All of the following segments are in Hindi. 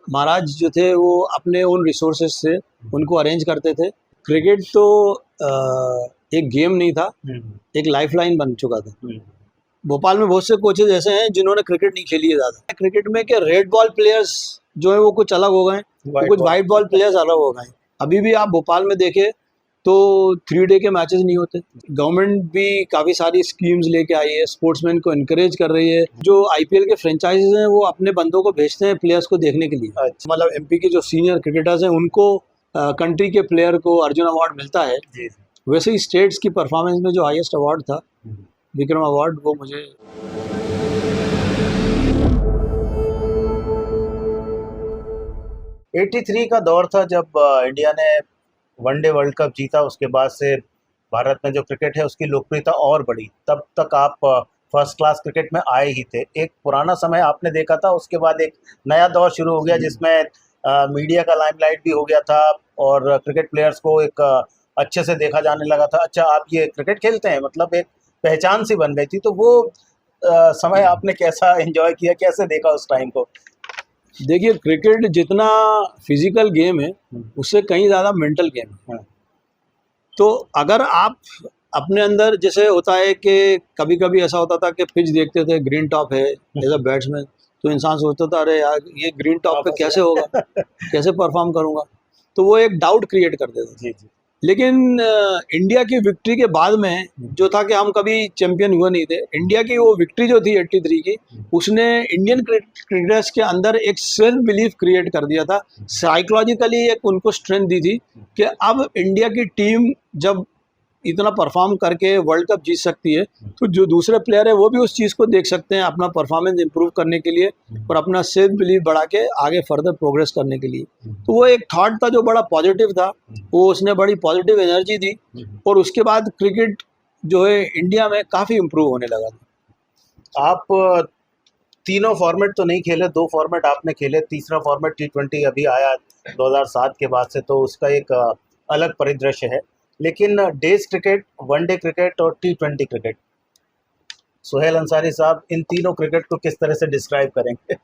महाराज जो थे वो अपने उन रिसोर्सेज से उनको अरेंज करते थे। क्रिकेट तो एक गेम नहीं था, एक लाइफलाइन बन चुका था। भोपाल में बहुत से कोचेज ऐसे हैं जिन्होंने क्रिकेट नहीं खेली है ज़्यादा। क्रिकेट में क्या रेड बॉल प्लेयर्स जो है वो कुछ अलग हो गए, कुछ वाइट बॉल प्लेयर्स अलग हो गए। अभी भी आप भोपाल में देखें तो 3 डे के मैचेस नहीं होते। गवर्नमेंट भी काफ़ी सारी स्कीम्स लेके आई है, स्पोर्ट्समैन को इनकरेज कर रही है। जो आईपीएल के फ्रेंचाइजीज हैं वो अपने बंदों को भेजते हैं प्लेयर्स को देखने के लिए। मतलब एमपी के जो सीनियर क्रिकेटर्स हैं उनको कंट्री के प्लेयर को अर्जुन अवार्ड मिलता है। वैसे ही स्टेट्स की परफॉर्मेंस में जो हाईएस्ट अवार्ड था विक्रम अवार्ड, वो मुझे 83 का दौर था जब इंडिया ने वनडे वर्ल्ड कप जीता। उसके बाद से भारत में जो क्रिकेट है उसकी लोकप्रियता और बढ़ी। तब तक आप फर्स्ट क्लास क्रिकेट में आए ही थे। एक पुराना समय आपने देखा था, उसके बाद एक नया दौर शुरू हो गया जिसमें मीडिया का लाइमलाइट भी हो गया था और क्रिकेट प्लेयर्स को एक अच्छे से देखा जाने लगा था। अच्छा, आप ये क्रिकेट खेलते हैं, मतलब एक पहचान सी बन गई थी। तो वो समय आपने कैसा एंजॉय किया, कैसे देखा उस टाइम को? देखिए, क्रिकेट जितना फिजिकल गेम है उससे कहीं ज़्यादा मेंटल गेम है। तो अगर आप अपने अंदर, जैसे होता है कि कभी कभी ऐसा होता था कि पिच देखते थे, ग्रीन टॉप है एज अ बैट्समैन, तो इंसान सोचता था अरे यार ये ग्रीन टॉप पे कैसे होगा, कैसे परफॉर्म करूँगा। तो वो एक डाउट क्रिएट कर देता। जी जी। लेकिन इंडिया की विक्ट्री के बाद में जो था कि हम कभी चैंपियन हुए नहीं थे, इंडिया की वो विक्ट्री जो थी 83 की, उसने इंडियन क्रिकेटर्स के अंदर एक सेल्फ बिलीफ क्रिएट कर दिया था। साइकोलॉजिकली एक उनको स्ट्रेंथ दी थी कि अब इंडिया की टीम जब इतना परफॉर्म करके वर्ल्ड कप जीत सकती है तो जो दूसरे प्लेयर है वो भी उस चीज़ को देख सकते हैं अपना परफॉर्मेंस इंप्रूव करने के लिए और अपना सेल्फ बिलीव बढ़ा के आगे फर्दर प्रोग्रेस करने के लिए। तो वो एक थॉट था जो बड़ा पॉजिटिव था, वो उसने बड़ी पॉजिटिव एनर्जी दी और उसके बाद क्रिकेट जो है इंडिया में काफ़ी इम्प्रूव होने लगा था। आप तीनों फॉर्मेट तो नहीं खेले, 2 फॉर्मेट आपने खेले। तीसरा फॉर्मेट T20 अभी आया 2007 के बाद से, तो उसका एक अलग परिदृश्य है। लेकिन डेज क्रिकेट, वनडे क्रिकेट और T20 क्रिकेट, सुहेल अंसारी साहब इन तीनों क्रिकेट को किस तरह से डिस्क्राइब करेंगे?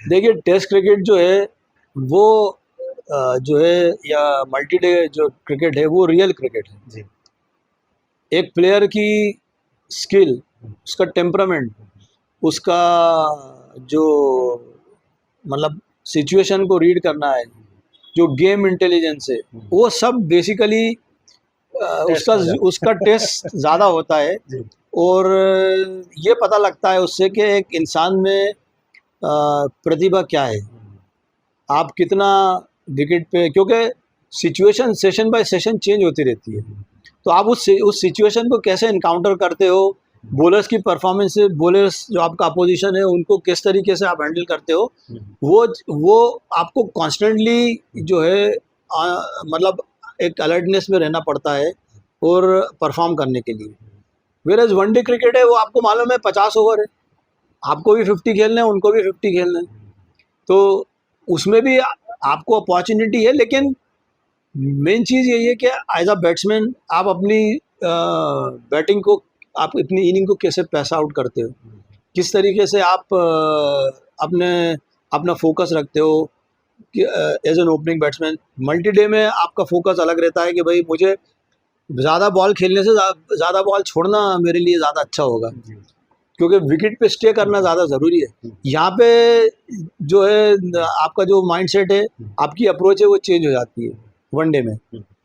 देखिए, टेस्ट क्रिकेट जो है वो जो है या मल्टी डे जो क्रिकेट है वो रियल क्रिकेट है जी। एक प्लेयर की स्किल, उसका टेम्परामेंट, उसका जो मतलब सिचुएशन को रीड करना है, जो गेम इंटेलिजेंस है, वो सब बेसिकली उसका टेस्ट ज़्यादा होता है। और ये पता लगता है उससे कि एक इंसान में प्रतिभा क्या है, आप कितना विकेट पे, क्योंकि situation session bye session change होती रहती है। तो आप उस सिचुएशन को कैसे इनकाउंटर करते हो, बॉलर्स की परफॉर्मेंस से, बॉलर्स जो आपका अपोजिशन है उनको किस तरीके से आप हैंडल करते हो, वो आपको कॉन्स्टेंटली जो है मतलब एक अलर्टनेस में रहना पड़ता है और परफॉर्म करने के लिए। वेयर एज वनडे क्रिकेट है वो आपको मालूम है 50 ओवर है, आपको भी 50 खेलने हैं, उनको भी 50 खेलने हैं, तो उसमें भी आपको अपॉर्चुनिटी है। लेकिन मेन चीज़ यही है कि एज अ बैट्समैन आप अपनी बैटिंग को, आप अपनी इनिंग को कैसे पैस आउट करते हो, किस तरीके से आप अपना फोकस रखते हो as an opening batsman. Multi day में आपका फोकस अलग रहता है कि भाई मुझे ज़्यादा बॉल खेलने से ज़्यादा बॉल छोड़ना मेरे लिए ज़्यादा अच्छा होगा, क्योंकि विकेट पे स्टे करना ज़्यादा ज़रूरी है। यहाँ पे जो है आपका जो माइंडसेट है, आपकी अप्रोच है, वो चेंज हो जाती है वनडे में।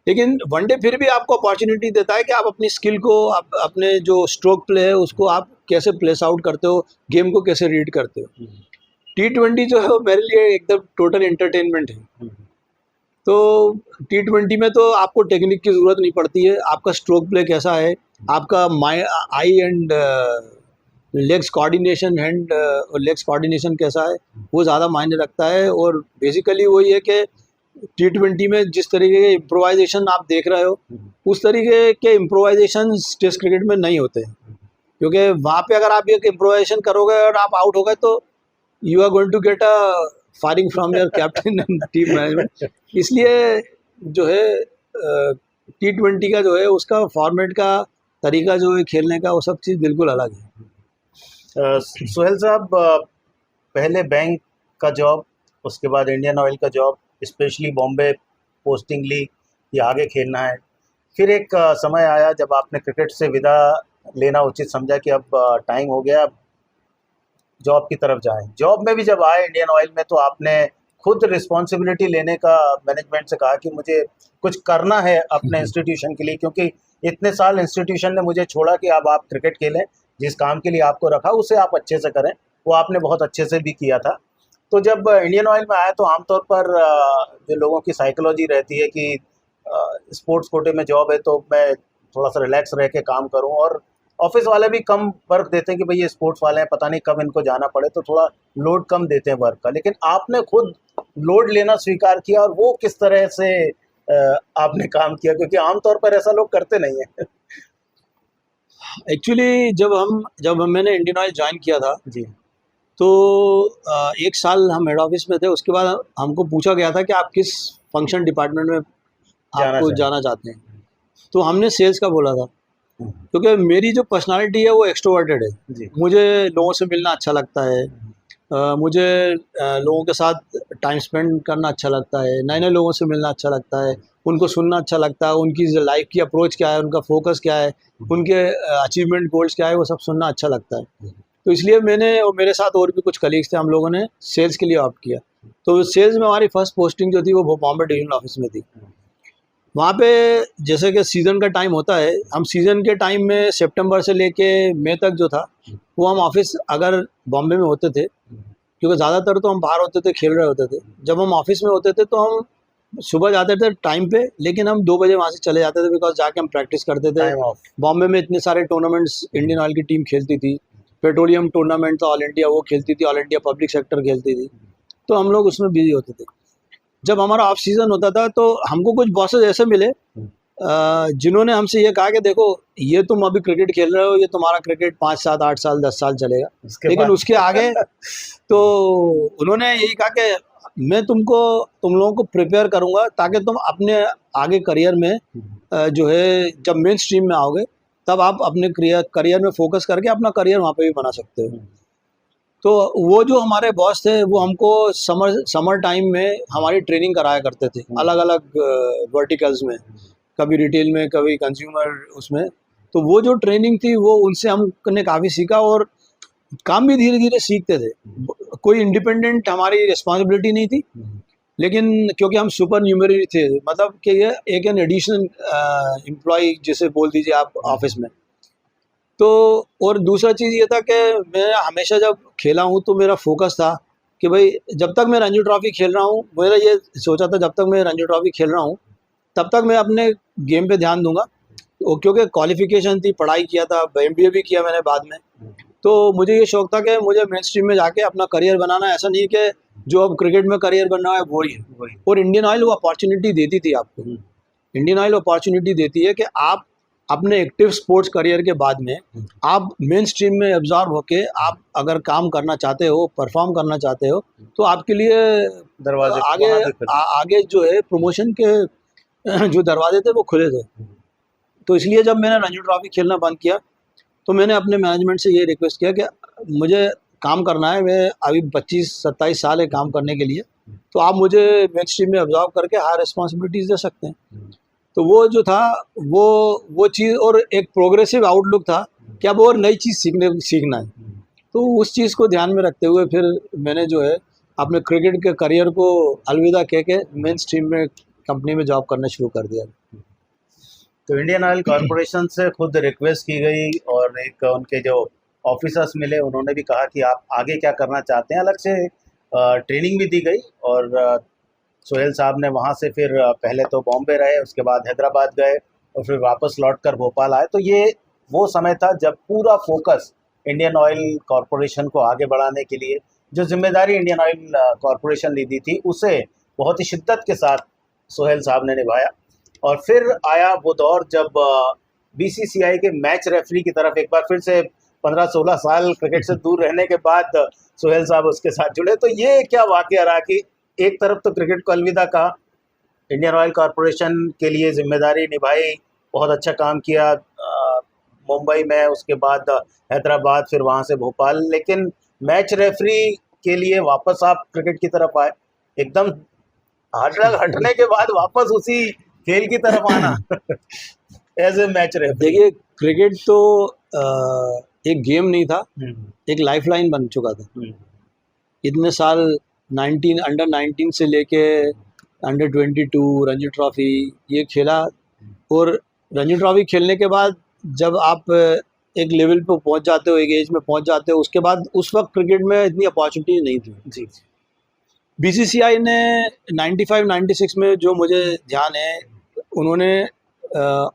लेकिन वनडे फिर भी आपको अपॉर्चुनिटी देता है कि आप अपनी स्किल को, आप अपने जो स्ट्रोक प्ले है उसको आप कैसे प्लेस आउट करते हो, गेम को कैसे रीड करते हो। T20 जो है वो मेरे लिए एकदम टोटल एंटरटेनमेंट है। तो T20 में तो आपको टेक्निक की ज़रूरत नहीं पड़ती है, आपका स्ट्रोक प्ले कैसा है, आपका आई एंड लेग्स कोऑर्डिनेशन, हैंड और लेग्स कोऑर्डिनेशन कैसा है, वो ज़्यादा मायने रखता है। और बेसिकली वही है कि T20 में जिस तरीके के इम्प्रोवाइजेशन आप देख रहे हो, उस तरीके के इम्प्रोवाइजेशन टेस्ट क्रिकेट में नहीं होते हैं, क्योंकि वहाँ पे अगर आप एक इम्प्रोवाइजेशन करोगे और आप आउट हो गए तो you are going to get a firing from your captain and team management. इसलिए जो है T20 का जो है उसका फॉर्मेट का तरीका जो है खेलने का, वो सब चीज़ बिल्कुल अलग है। सुहेल साहब, पहले बैंक का जॉब, उसके बाद इंडियन ऑयल का जॉब, स्पेशली बॉम्बे पोस्टिंग ली कि आगे खेलना है। फिर एक समय आया जब आपने क्रिकेट से विदा लेना उचित समझा कि अब टाइम हो गया, अब जॉब की तरफ जाएं। जॉब में भी जब आए इंडियन ऑयल में, तो आपने खुद रिस्पॉन्सिबिलिटी लेने का मैनेजमेंट से कहा कि मुझे कुछ करना है अपने इंस्टीट्यूशन के लिए, क्योंकि इतने साल इंस्टीट्यूशन ने मुझे छोड़ा कि अब आप क्रिकेट खेलें, जिस काम के लिए आपको रखा उसे आप अच्छे से करें। वो आपने बहुत अच्छे से भी किया था। तो जब इंडियन ऑयल में आए तो आमतौर पर जो लोगों की साइकोलॉजी रहती है कि स्पोर्ट्स कोटे में जॉब है तो मैं थोड़ा सा रिलैक्स रह के काम करूं, और ऑफिस वाले भी कम वर्क देते हैं कि भाई ये स्पोर्ट्स वाले हैं, पता नहीं कब इनको जाना पड़े, तो थोड़ा लोड कम देते हैं वर्क का। लेकिन आपने खुद लोड लेना स्वीकार किया, और वो किस तरह से आपने काम किया, क्योंकि आमतौर पर ऐसा लोग करते नहीं है। एक्चुअली जब मैंने इंडियन ऑयल ज्वाइन किया था, जी तो 1 साल हम हेड ऑफिस में थे। उसके बाद हमको पूछा गया था कि आप किस फंक्शन डिपार्टमेंट में आपको जाना चाहते हैं। तो हमने सेल्स का बोला था, क्योंकि मेरी जो पर्सनालिटी है वो एक्सट्रोवर्टेड है। जी मुझे लोगों से मिलना अच्छा लगता है, मुझे लोगों के साथ टाइम स्पेंड करना अच्छा लगता है, नए नए लोगों से मिलना अच्छा लगता है, उनको सुनना अच्छा लगता है, उनकी लाइफ की अप्रोच क्या है, उनका फोकस क्या है, उनके अचीवमेंट गोल्स क्या है, वो सब सुनना अच्छा लगता है। तो इसलिए मैंने और मेरे साथ और भी कुछ कलीग्स थे, हम लोगों ने सेल्स के लिए ऑप्ट किया। तो सेल्स में हमारी फर्स्ट पोस्टिंग जो थी वो बॉम्बे डिवीजनल ऑफिस में थी। वहाँ पे जैसे कि सीज़न का टाइम होता है, हम सीज़न के टाइम में सितंबर से लेके मई तक जो था वो हम ऑफिस अगर बॉम्बे में होते थे, क्योंकि ज़्यादातर तो हम बाहर होते थे, खेल रहे होते थे। जब हम ऑफिस में होते थे तो हम सुबह जाते थे टाइम पे, लेकिन हम 2 बजे वहाँ से चले जाते थे, बिकॉज जाके हम प्रैक्टिस करते थे। Time of. बॉम्बे में इतने सारे टूर्नामेंट्स इंडियन ऑयल की टीम खेलती थी। पेट्रोलियम टूर्नामेंट था ऑल इंडिया, वो खेलती थी, ऑल इंडिया पब्लिक सेक्टर खेलती थी, तो हम लोग उसमें बिजी होते थे। जब हमारा ऑफ सीज़न होता था तो हमको कुछ बॉसेस ऐसे मिले जिन्होंने हमसे ये कहा कि देखो, ये तुम अभी क्रिकेट खेल रहे हो, ये तुम्हारा क्रिकेट 5 साल 8 साल 10 साल चलेगा, लेकिन उसके आगे तो उन्होंने यही कहा कि मैं तुम लोगों को प्रिपेयर करूंगा ताकि तुम अपने आगे करियर में जो है जब मेन स्ट्रीम में आओगे तब आप अपने करियर में फोकस करके अपना करियर वहाँ पे भी बना सकते हो। तो वो जो हमारे बॉस थे वो हमको समर टाइम में हमारी ट्रेनिंग कराया करते थे, अलग अलग वर्टिकल्स में, कभी रिटेल में, कभी कंज्यूमर उसमें। तो वो जो ट्रेनिंग थी वो उनसे हमने काफ़ी सीखा, और काम भी धीरे धीरे सीखते थे। कोई इंडिपेंडेंट हमारी रिस्पॉन्सिबिलिटी नहीं थी, लेकिन क्योंकि हम सुपर न्यूमरी थे, मतलब कि ये एक एन एडिशनल एम्प्लॉय जिसे बोल दीजिए आप ऑफिस में। तो और दूसरा चीज़ ये था कि मैं हमेशा जब खेला हूँ तो मेरा फोकस था कि भाई जब तक मैं रणजी ट्रॉफी खेल रहा हूँ, मेरा ये सोचा था जब तक मैं रणजी ट्रॉफी खेल रहा हूँ तब तक मैं अपने गेम पे ध्यान दूंगा। क्योंकि क्वालिफिकेशन थी, पढ़ाई किया था, MBA भी किया मैंने बाद में। तो मुझे ये शौक था कि मुझे मेन स्ट्रीम में जाके अपना करियर बनाना। ऐसा नहीं कि जो अब क्रिकेट में करियर बनना है वो ही है। और इंडियन ऑयल वो अपॉर्चुनिटी देती थी आपको। इंडियन ऑयल अपॉर्चुनिटी देती है कि आप अपने एक्टिव स्पोर्ट्स करियर के बाद में आप मेन स्ट्रीम में एब्जॉर्ब होके आप अगर काम करना चाहते हो, परफॉर्म करना चाहते हो, तो आपके लिए दरवाजे आगे जो है प्रमोशन के जो दरवाजे थे वो खुले थे। तो इसलिए जब मैंने रणजी ट्रॉफी खेलना बंद किया तो मैंने अपने मैनेजमेंट से ये रिक्वेस्ट किया कि मुझे काम करना है, मैं अभी 25-27 साल है काम करने के लिए, तो आप मुझे मेन स्ट्रीम में ऑब्जॉर्व करके हायर रिस्पॉन्सिबिलिटीज़ दे सकते हैं। तो वो जो था वो चीज़, और एक प्रोग्रेसिव आउटलुक था कि अब और नई चीज़ सीखना है। तो उस चीज़ को ध्यान में रखते हुए फिर मैंने जो है अपने क्रिकेट के करियर को अलविदा कह के मेन स्ट्रीम में कंपनी में जॉब करना शुरू कर दिया। तो इंडियन ऑयल कॉरपोरेशन से खुद रिक्वेस्ट की गई, और एक उनके जो ऑफिसर्स मिले उन्होंने भी कहा कि आप आगे क्या करना चाहते हैं। अलग से ट्रेनिंग भी दी गई, और सोहेल साहब ने वहाँ से फिर पहले तो बॉम्बे रहे, उसके बाद हैदराबाद गए, और फिर वापस लौटकर भोपाल आए। तो ये वो समय था जब पूरा फोकस इंडियन ऑयल कॉरपोरेशन को आगे बढ़ाने के लिए, जो जिम्मेदारी इंडियन ऑयल कॉरपोरेशन ने दी थी उसे बहुत ही शिद्दत के साथ सोहेल साहब ने निभाया। और फिर आया वो दौर जब BCCI के मैच रेफरी की तरफ एक बार फिर से 15-16 साल क्रिकेट से दूर रहने के बाद सोहेल साहब उसके साथ जुड़े। तो ये क्या वाकया रहा कि एक तरफ तो क्रिकेट को अलविदा कहा, इंडियन ऑयल कॉरपोरेशन के लिए जिम्मेदारी निभाई, बहुत अच्छा काम किया मुंबई में, उसके बाद हैदराबाद, फिर वहाँ से भोपाल, लेकिन मैच रेफरी के लिए वापस आप क्रिकेट की तरफ आए। एकदम हटने के बाद वापस उसी खेल की तरफ आना एज ए मैच रेफरी। देखिए, क्रिकेट तो एक गेम नहीं था, एक लाइफलाइन बन चुका था। इतने साल 19 अंडर 19 से लेके अंडर 22 रणजी ट्रॉफी ये खेला, और रणजी ट्रॉफी खेलने के बाद जब आप एक लेवल पे पहुंच जाते हो, एक एज में पहुंच जाते हो, उसके बाद उस वक्त क्रिकेट में इतनी अपॉर्चुनिटी नहीं थी जी। बीसीसीआई ने 95-96 में, जो मुझे ध्यान है, उन्होंने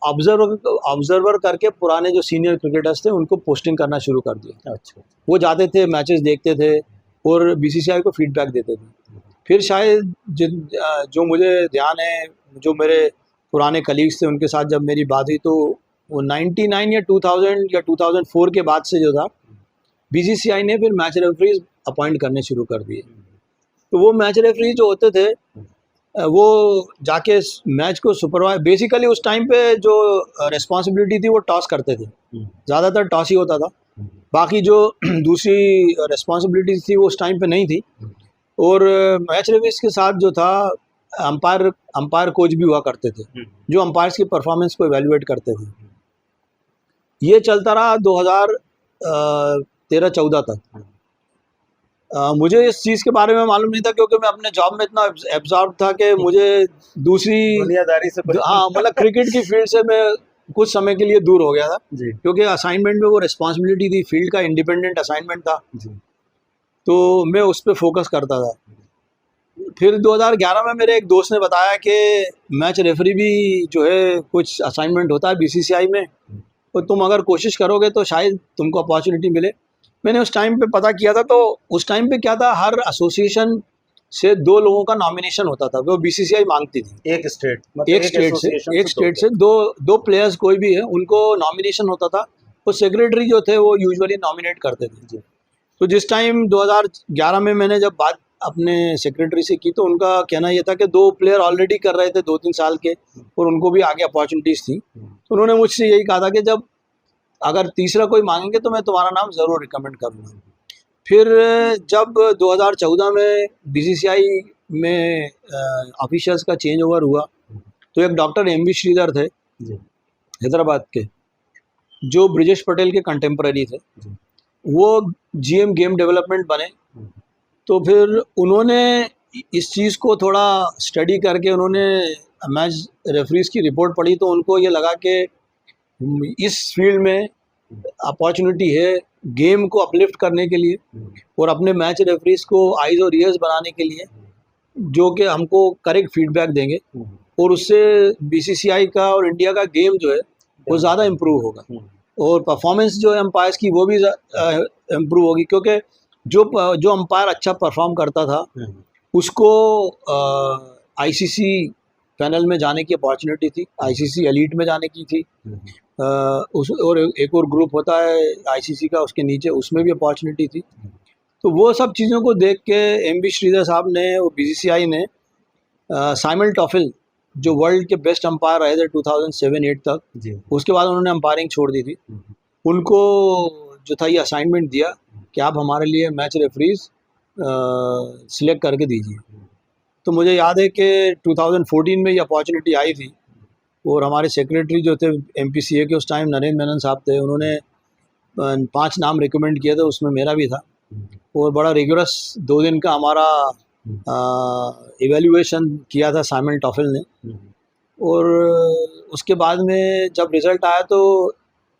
ऑब्जर्वर करके पुराने जो सीनियर क्रिकेटर्स थे उनको पोस्टिंग करना शुरू कर दिया। अच्छा। वो जाते थे, मैचेस देखते थे और बीसीसीआई को फीडबैक देते थे। फिर शायद जो मुझे ध्यान है, जो मेरे पुराने कलीग्स थे उनके साथ जब मेरी बात हुई, तो वो 99 या 2000 या 2004 के बाद से जो था, बीसीसीआई ने फिर मैच रेफरीज अपॉइंट करने शुरू कर दिए। तो वो मैच रेफरी जो होते थे वो जाके मैच को सुपरवाइज, बेसिकली उस टाइम पे जो रिस्पॉन्सिबिलिटी थी वो टॉस करते थे, ज़्यादातर टॉस ही होता था, बाकी जो दूसरी रिस्पॉन्सिबिलिटीज थी वो उस टाइम पे नहीं थी। और मैच रेफरीज के साथ जो था अंपायर कोच भी हुआ करते थे, जो अंपायर्स की परफॉर्मेंस को इवेल्युएट करते थे। ये चलता रहा 2013-14 तक। मुझे इस चीज़ के बारे में मालूम नहीं था, क्योंकि मैं अपने जॉब में इतना एब्जॉर्ब था कि मुझे दूसरी दुनियादारी से हाँ, मतलब क्रिकेट की फील्ड से मैं कुछ समय के लिए दूर हो गया था जी। क्योंकि असाइनमेंट में वो रिस्पॉन्सिबिलिटी थी, फील्ड का इंडिपेंडेंट असाइनमेंट था जी। तो मैं उस पर फोकस करता था। फिर 2011 में मेरे एक दोस्त ने बताया कि मैच रेफरी भी जो है कुछ असाइनमेंट होता है बीसीसीआई में, तो तुम अगर कोशिश करोगे तो शायद तुमको अपॉर्चुनिटी मिले। मैंने उस टाइम पे पता किया था, तो उस टाइम पे क्या था, हर एसोसिएशन से 2 लोगों का नॉमिनेशन होता था, वो बीसीसीआई मांगती थी। एक स्टेट से दो प्लेयर्स कोई भी है, उनको नॉमिनेशन होता था। वो सेक्रेटरी जो थे वो यूजुअली नॉमिनेट करते थे। तो जिस टाइम 2011 में मैंने जब बात अपने सेक्रेटरी से की, तो उनका कहना ये था कि 2 प्लेयर ऑलरेडी कर रहे थे 2-3 साल के, और उनको भी आगे अपॉर्चुनिटीज़ थी। तो उन्होंने मुझसे यही कहा था कि जब अगर तीसरा कोई मांगेंगे तो मैं तुम्हारा नाम ज़रूर रिकमेंड करूँगा। फिर जब 2014 में बीसीसीआई में ऑफिशियल्स का चेंज ओवर हुआ, तो एक डॉक्टर एमवी श्रीधर थे हैदराबाद के, जो ब्रिजेश पटेल के कंटेम्पररी थे, वो जीएम गेम डेवलपमेंट बने। तो फिर उन्होंने इस चीज़ को थोड़ा स्टडी करके उन्होंने मैच रेफरीज की रिपोर्ट पढ़ी, तो उनको ये लगा कि इस फील्ड में अपॉर्चुनिटी है गेम को अपलिफ्ट करने के लिए और अपने मैच रेफरीज को आइज और ईयर्स बनाने के लिए, जो कि हमको करेक्ट फीडबैक देंगे, और उससे बीसीसीआई का और इंडिया का गेम जो है वो ज़्यादा इम्प्रूव होगा, और परफॉर्मेंस जो है अंपायर्स की वो भी इम्प्रूव होगी, क्योंकि जो अंपायर अच्छा परफॉर्म करता था उसको आईसीसी पैनल में जाने की अपॉर्चुनिटी थी, आईसीसी एलीट में जाने की थी। उस और एक और ग्रुप होता है आईसीसी का, उसके नीचे, उसमें भी अपॉर्चुनिटी थी। तो वो सब चीज़ों को देख के एमवी श्रीधर साहब ने और बीसीसीआई ने साइमन टॉफिल, जो वर्ल्ड के बेस्ट अंपायर रहे थे 2007-8 तक, उसके बाद उन्होंने अंपायरिंग छोड़ दी थी, उनको जो था ये असाइनमेंट दिया कि आप हमारे लिए मैच रेफरीज सिलेक्ट करके दीजिए। तो मुझे याद है कि 2014 में ये अपॉर्चुनिटी आई थी, और हमारे सेक्रेटरी जो थे एमपीसीए के उस टाइम, नरेंद्र मेनन साहब थे, उन्होंने 5 नाम रिकमेंड किए थे, उसमें मेरा भी था। और बड़ा रिगरस 2 दिन का हमारा इवैल्यूएशन किया था साइमन टॉफिल ने, और उसके बाद में जब रिज़ल्ट आया तो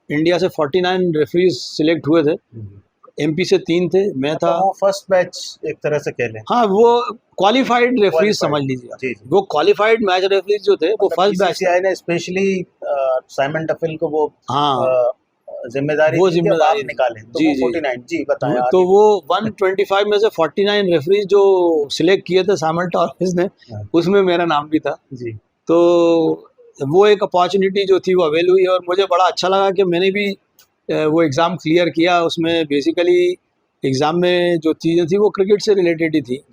इंडिया से 49 रेफरीज सिलेक्ट हुए थे, एमपी से 3 थे, मैं था। वो फर्स्ट बैच एक तरह से कह लें। हाँ, वो क्वालिफाइड रेफरीज समझ लीजिए, वो क्वालिफाइड मैच रेफरीज जो थे वो फर्स्ट बैच ने स्पेशली साइमन टफिल को वो जिम्मेदारी निकाले। तो जी, 49 जी बताएं। तो वो 125 में से 49 रेफरीज जो सिलेक्ट किए थे साइमन टफिल ने, उसमें मेरा नाम भी था जी। तो वो एक अपॉर्चुनिटी जो थी वो अवेल हुई, और मुझे बड़ा अच्छा लगा कि मैंने भी वो एग्ज़ाम क्लियर किया। उसमें बेसिकली एग्ज़ाम में जो चीज़ें थी वो क्रिकेट से रिलेटेड ही थी,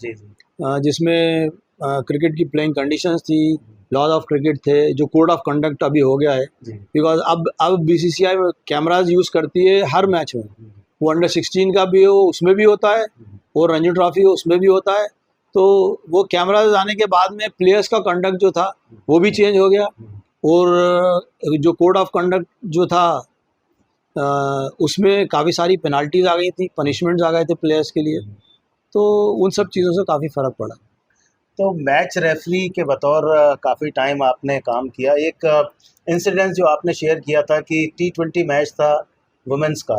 जिसमें क्रिकेट की प्लेइंग कंडीशंस थी, लॉज ऑफ क्रिकेट थे, जो कोड ऑफ कंडक्ट अभी हो गया है, बिकॉज अब बीसीसीआई में कैमराज यूज़ करती है हर मैच में, वो अंडर 16 का भी हो उसमें भी होता है, और रणजी ट्रॉफी हो उसमें भी होता है, तो वो कैमराज आने के बाद में प्लेयर्स का कंडक्ट जो था वो भी चेंज हो गया, और जो कोड ऑफ कंडक्ट जो था उसमें काफ़ी सारी पेनाल्टीज आ गई थी, पनिशमेंट्स आ गए थे प्लेयर्स के लिए, तो उन सब चीज़ों से काफ़ी फ़र्क पड़ा। तो मैच रेफरी के बतौर काफ़ी टाइम आपने काम किया। एक इंसिडेंस जो आपने शेयर किया था कि T20 मैच था वुमेन्स का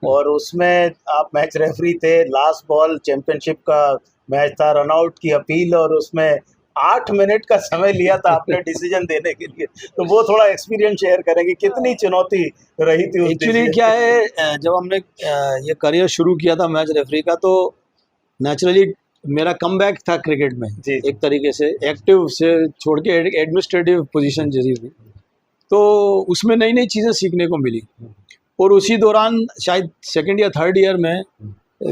और उसमें आप मैच रेफरी थे, लास्ट बॉल चैंपियनशिप का मैच था, रनआउट की अपील, और उसमें 8 मिनट का समय लिया था आपने डिसीजन देने के लिए। तो वो थोड़ा एक्सपीरियंस शेयर करेंगे, कितनी चुनौती रही थी उस एक्चुअली decision क्या के लिए? है, जब हमने ये करियर शुरू किया था मैच रेफरी का, तो नेचुरली मेरा कमबैक था क्रिकेट में, जी, जी। एक तरीके से एक्टिव से छोड़ के एडमिनिस्ट्रेटिव पोजीशन जैसी थी, तो उसमें नई नई चीज़ें सीखने को मिली। और उसी दौरान शायद सेकंड या थर्ड ईयर में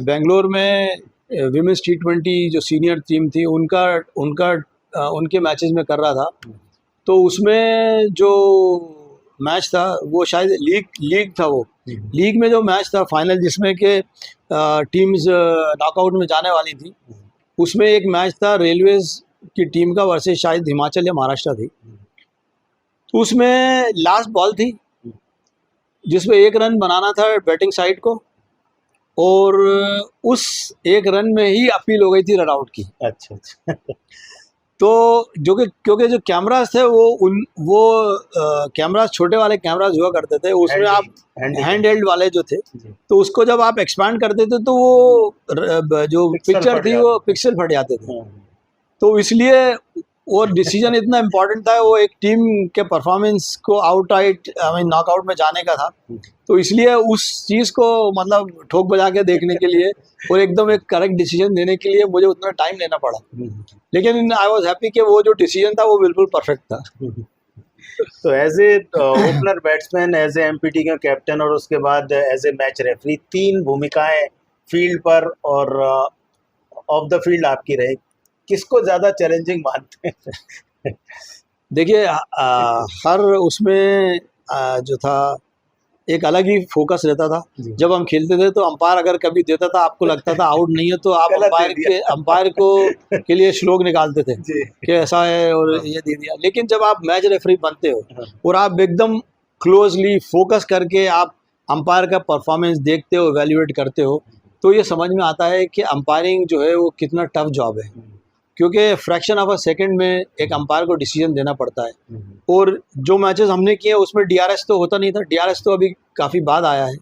बेंगलोर में विमेंस T20 जो सीनियर टीम थी उनका उनका उनके मैचेस में कर रहा था, तो उसमें जो मैच था वो शायद लीग था, वो लीग में जो मैच था फाइनल जिसमें के टीम्स नॉकआउट में जाने वाली थी, उसमें एक मैच था रेलवेज की टीम का वर्सेस शायद हिमाचल या महाराष्ट्र थी। तो उसमें लास्ट बॉल थी जिसमें एक रन बनाना था बैटिंग साइड को, और उस एक रन में ही अपील हो गई थी रन आउट की। अच्छा, अच्छा। तो जो कि क्योंकि जो कैमरास थे वो कैमरास छोटे वाले कैमरास हुआ करते थे, उसमें आप हैंड हेल्ड वाले जो थे, जी। तो उसको जब आप एक्सपैंड करते थे तो वो जो पिक्सल पिक्चर फट थी जाते वो थे। पिक्सल फट जाते थे। हाँ, तो इसलिए वो डिसीजन इतना इम्पोर्टेंट था, वो एक टीम के परफॉर्मेंस को आउट आई मीन नॉकआउट में जाने का था, तो इसलिए उस चीज़ को मतलब ठोक बजा के देखने के लिए और एकदम एक करेक्ट डिसीजन देने के लिए मुझे उतना टाइम लेना पड़ा, लेकिन आई वाज हैप्पी कि वो जो डिसीजन था वो बिल्कुल परफेक्ट था। तो as a opener batsman, as a MPT का कैप्टन, और उसके बाद एज ए मैच रेफरी, 3 भूमिकाएं फील्ड पर और ऑफ द फील्ड आपकी रही। किसको ज़्यादा चैलेंजिंग मानते हैं? देखिए हर उसमें जो था एक अलग ही फोकस रहता था। जी। जब हम खेलते थे तो अंपायर अगर कभी देता था, आपको लगता था आउट नहीं है, तो आप गलत दे अंपायर को के लिए श्लोक निकालते थे जी। कि ऐसा है और ये दे दिया। लेकिन जब आप मैच रेफरी बनते हो हाँ। और आप एकदम क्लोजली फोकस करके आप अंपायर का परफॉर्मेंस देखते हो, एवेल्युएट करते हो, तो ये समझ में आता है कि अंपायरिंग जो है वो कितना टफ जॉब है, क्योंकि फ्रैक्शन ऑफ अ सेकंड में एक अंपायर को डिसीजन देना पड़ता है। और जो मैचेस हमने किए उसमें डीआरएस तो होता नहीं था, डीआरएस तो अभी काफ़ी बाद आया है,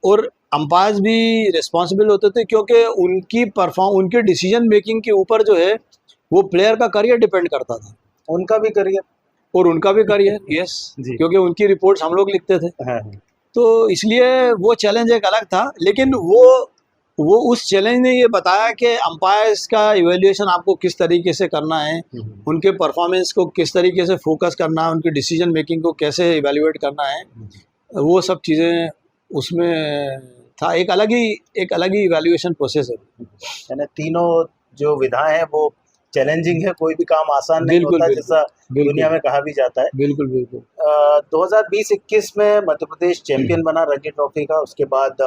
और अंपायर्स भी रिस्पॉन्सिबल होते थे क्योंकि उनके डिसीजन मेकिंग के ऊपर जो है वो प्लेयर का करियर डिपेंड करता था, उनका भी करियर। और उनका भी करियर यस, जी। क्योंकि उनकी रिपोर्ट्स हम लोग लिखते थे, हाँ, तो इसलिए वो चैलेंज एक अलग था। लेकिन वो उस चैलेंज ने ये बताया कि अंपायर्स का इवैल्यूएशन आपको किस तरीके से करना है, उनके परफॉर्मेंस को किस तरीके से फोकस करना है, उनकी डिसीजन मेकिंग को कैसे इवैल्यूएट करना है, वो सब चीज़ें उसमें था। एक अलग ही इवैल्यूएशन प्रोसेस है। यानी तीनों जो विधाएं हैं वो चैलेंजिंग है, कोई भी काम आसान नहीं बिल्कुल होता, बिल्कुल जैसा बिल्कुल दुनिया में कहा भी जाता है। बिल्कुल बिल्कुल 2020-21 में मध्य प्रदेश चैंपियन बना रणजी ट्रॉफी का। उसके बाद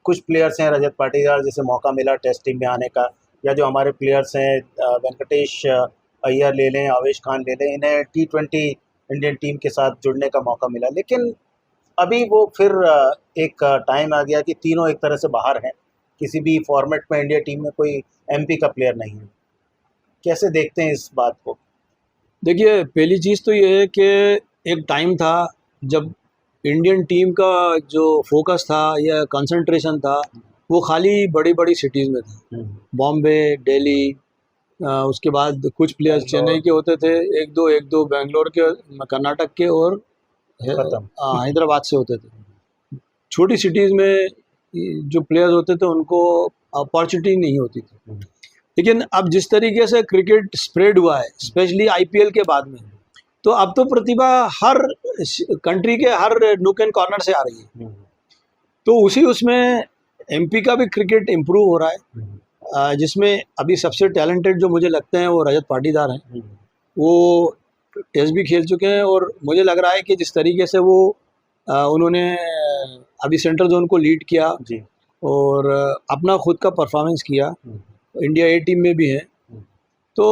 कुछ प्लेयर्स हैं, रजत पाटीदार, जैसे मौका मिला टेस्ट टीम में आने का, या जो हमारे प्लेयर्स हैं वेंकटेश अय्यर ले लें, आवेश खान ले लें, इन्हें T20 इंडियन टीम के साथ जुड़ने का मौका मिला। लेकिन अभी वो फिर एक टाइम आ गया कि तीनों एक तरह से बाहर हैं, किसी भी फॉर्मेट में इंडिया टीम में कोई एमपी का प्लेयर नहीं है। कैसे देखते हैं इस बात को? देखिए, पहली चीज़ तो ये है कि एक टाइम था जब इंडियन टीम का जो फोकस था या कंसंट्रेशन था वो खाली बड़ी बड़ी सिटीज़ में था, बॉम्बे, दिल्ली, उसके बाद कुछ प्लेयर्स चेन्नई के होते थे, एक दो बेंगलोर के, कर्नाटक के, और खत्म। हैदराबाद से होते थे। छोटी सिटीज़ में जो प्लेयर्स होते थे उनको अपॉर्चुनिटी नहीं होती थी। लेकिन अब जिस तरीके से क्रिकेट स्प्रेड हुआ है, स्पेशली आईपीएल के बाद में, तो अब तो प्रतिभा हर कंट्री के हर नूक एंड कॉर्नर से आ रही है। तो उसमें एमपी का भी क्रिकेट इम्प्रूव हो रहा है, जिसमें अभी सबसे टैलेंटेड जो मुझे लगते हैं वो रजत पाटीदार हैं। वो टेस्ट भी खेल चुके हैं, और मुझे लग रहा है कि जिस तरीके से वो उन्होंने अभी सेंट्रल जोन को लीड किया जी। और अपना खुद का परफॉर्मेंस किया, इंडिया ए टीम में भी हैं, तो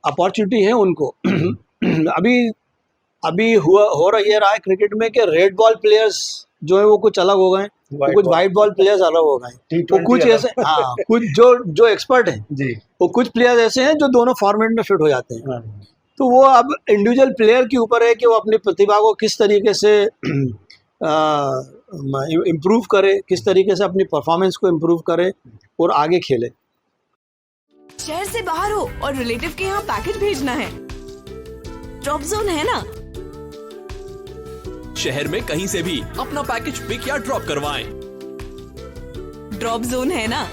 अपॉर्चुनिटी है उनको। अभी अभी हो रहा है क्रिकेट में कि रेड बॉल प्लेयर्स जो है वो कुछ अलग हो गए, White कुछ ball। वाइट बॉल प्लेयर्स अलग हो गए। वो T20 कुछ अलग। ऐसे, हाँ, कुछ जो एक्सपर्ट हैं, जी। वो कुछ प्लेयर्स ऐसे हैं जो दोनों फॉर्मेट में फिट हो जाते हैं। हाँ, तो वो अब इंडिविजुअल प्लेयर के ऊपर है कि वो अपनी प्रतिभा को किस तरीके से इम्प्रूव करे, किस तरीके से अपनी परफॉर्मेंस को इम्प्रूव करे और आगे खेले। शहर से बाहर हो और रिलेटिव के यहाँ पैकेज भेजना है, ड्रॉप जोन है ना। शहर में कहीं से भी अपना पैकेज पिक या ड्रॉप करवाएं। ड्रॉप जोन है ना।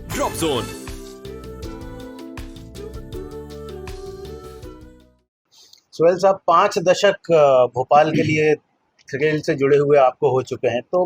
Drop zone. सुहेल साहब, 5 दशक भोपाल के लिए क्रिकेट से जुड़े हुए आपको हो चुके हैं, तो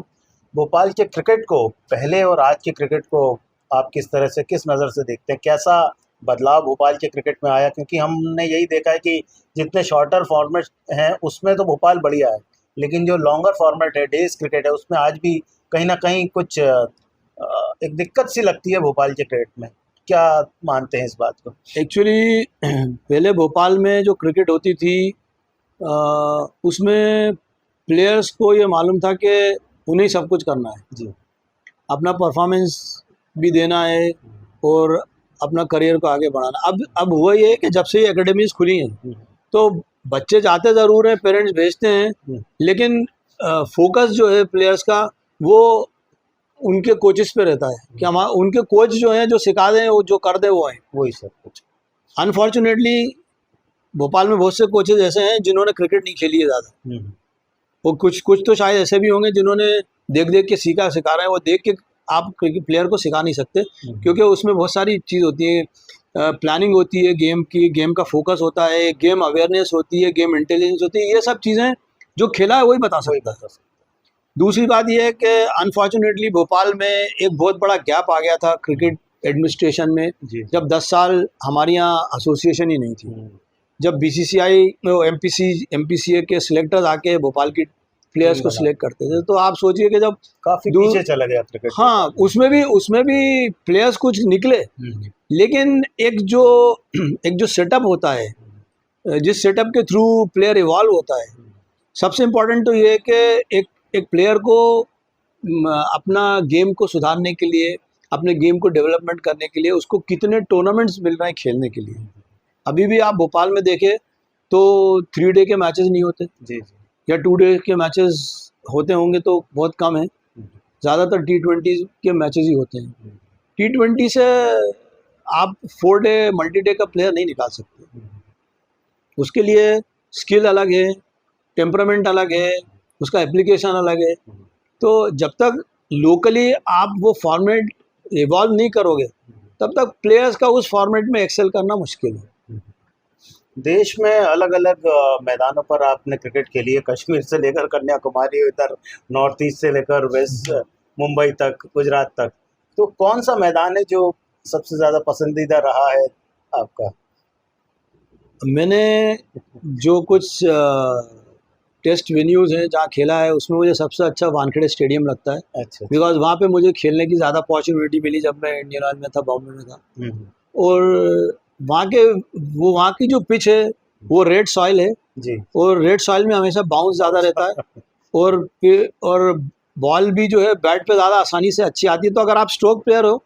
भोपाल के क्रिकेट को, पहले और आज के क्रिकेट को आप किस तरह से, किस नज़र से देखते हैं? कैसा बदलाव भोपाल के क्रिकेट में आया? क्योंकि हमने यही देखा है कि जितने शॉर्टर फॉर्मेट हैं उसमें तो भोपाल बढ़िया है, लेकिन जो लॉन्गर फॉर्मेट है, डेज क्रिकेट है, उसमें आज भी कहीं ना कहीं कुछ एक दिक्कत सी लगती है भोपाल के क्रिकेट में। क्या मानते हैं इस बात को? एक्चुअली पहले भोपाल में जो क्रिकेट होती थी उसमें प्लेयर्स को ये मालूम था कि उन्हें सब कुछ करना है, जी। अपना परफॉर्मेंस भी देना है और अपना करियर को आगे बढ़ाना। अब हुआ ये है कि जब से ये एकेडमीज खुली हैं तो बच्चे जाते ज़रूर हैं, पेरेंट्स भेजते हैं, लेकिन फोकस जो है प्लेयर्स का वो उनके कोचेस पे रहता है कि हम उनके कोच जो हैं जो सिखा दें, वो जो कर दे वो हैं। वही सब कुछ। अनफॉर्चुनेटली भोपाल में बहुत से कोचेज ऐसे हैं जिन्होंने क्रिकेट नहीं खेली है ज़्यादा, और कुछ तो शायद ऐसे भी होंगे जिन्होंने देख देख के सिखा रहे हैं। वो देख के आप क्रिकेट प्लेयर को सिखा नहीं सकते, क्योंकि उसमें बहुत सारी चीज़ होती है, प्लानिंग होती है गेम की, गेम का फोकस होता है, गेम अवेयरनेस होती है, गेम इंटेलिजेंस होती है। ये सब चीज़ें जो खेला है वही बता सकता है। दूसरी बात यह है कि अनफॉर्चुनेटली भोपाल में एक बहुत बड़ा गैप आ गया था क्रिकेट एडमिनिस्ट्रेशन में, जब 10 साल हमारे यहाँ एसोसिएशन ही नहीं थी। जब बीसीसीआई एमपीसीए के सिलेक्टर्स आके भोपाल की प्लेयर्स को सिलेक्ट करते थे, तो आप सोचिए कि जब काफी पीछे चला गया क्रिकेट। हाँ, उसमें भी प्लेयर्स कुछ निकले, लेकिन एक जो सेटअप होता है, जिस सेटअप के थ्रू प्लेयर इवॉल्व होता है, सबसे इम्पोर्टेंट तो ये है कि एक प्लेयर को अपना गेम को सुधारने के लिए, अपने गेम को डेवलपमेंट करने के लिए उसको कितने टूर्नामेंट्स मिल रहे हैं खेलने के लिए। अभी भी आप भोपाल में देखें तो 3 डे के मैचेस नहीं होते, जी, या 2 डे के मैचेस होते होंगे तो बहुत कम है, ज़्यादातर T20 के मैचेस ही होते हैं। T20 से आप 4 डे मल्टी डे का प्लेयर नहीं निकाल सकते, उसके लिए स्किल अलग है, टेम्परामेंट अलग है, उसका एप्लीकेशन अलग है। तो जब तक लोकली आप वो फॉर्मेट इवॉल्व नहीं करोगे तब तक प्लेयर्स का उस फॉर्मेट में एक्सेल करना मुश्किल है। देश में अलग अलग मैदानों पर आपने क्रिकेट खेली है, कश्मीर से लेकर कन्याकुमारी, इधर नॉर्थ ईस्ट से लेकर वेस्ट मुंबई तक, गुजरात तक, तो कौन सा मैदान है जो सबसे ज़्यादा पसंदीदा रहा है आपका? मैंने जो कुछ टेस्ट वेन्यूज़ हैं जहाँ खेला है उसमें मुझे सबसे अच्छा वानखेड़े स्टेडियम लगता है। अच्छा। बिकॉज वहाँ पे मुझे खेलने की ज़्यादा अपॉर्चुनिटी मिली जब मैं इंडियन ऑयल में था, बॉम्बे में था। और वहाँ की जो पिच है वो रेड सॉइल है जी। और रेड सॉइल में हमेशा बाउंस ज़्यादा रहता है और बॉल भी जो है बैट पे ज़्यादा आसानी से अच्छी आती है। तो अगर आप स्ट्रोक प्लेयर हो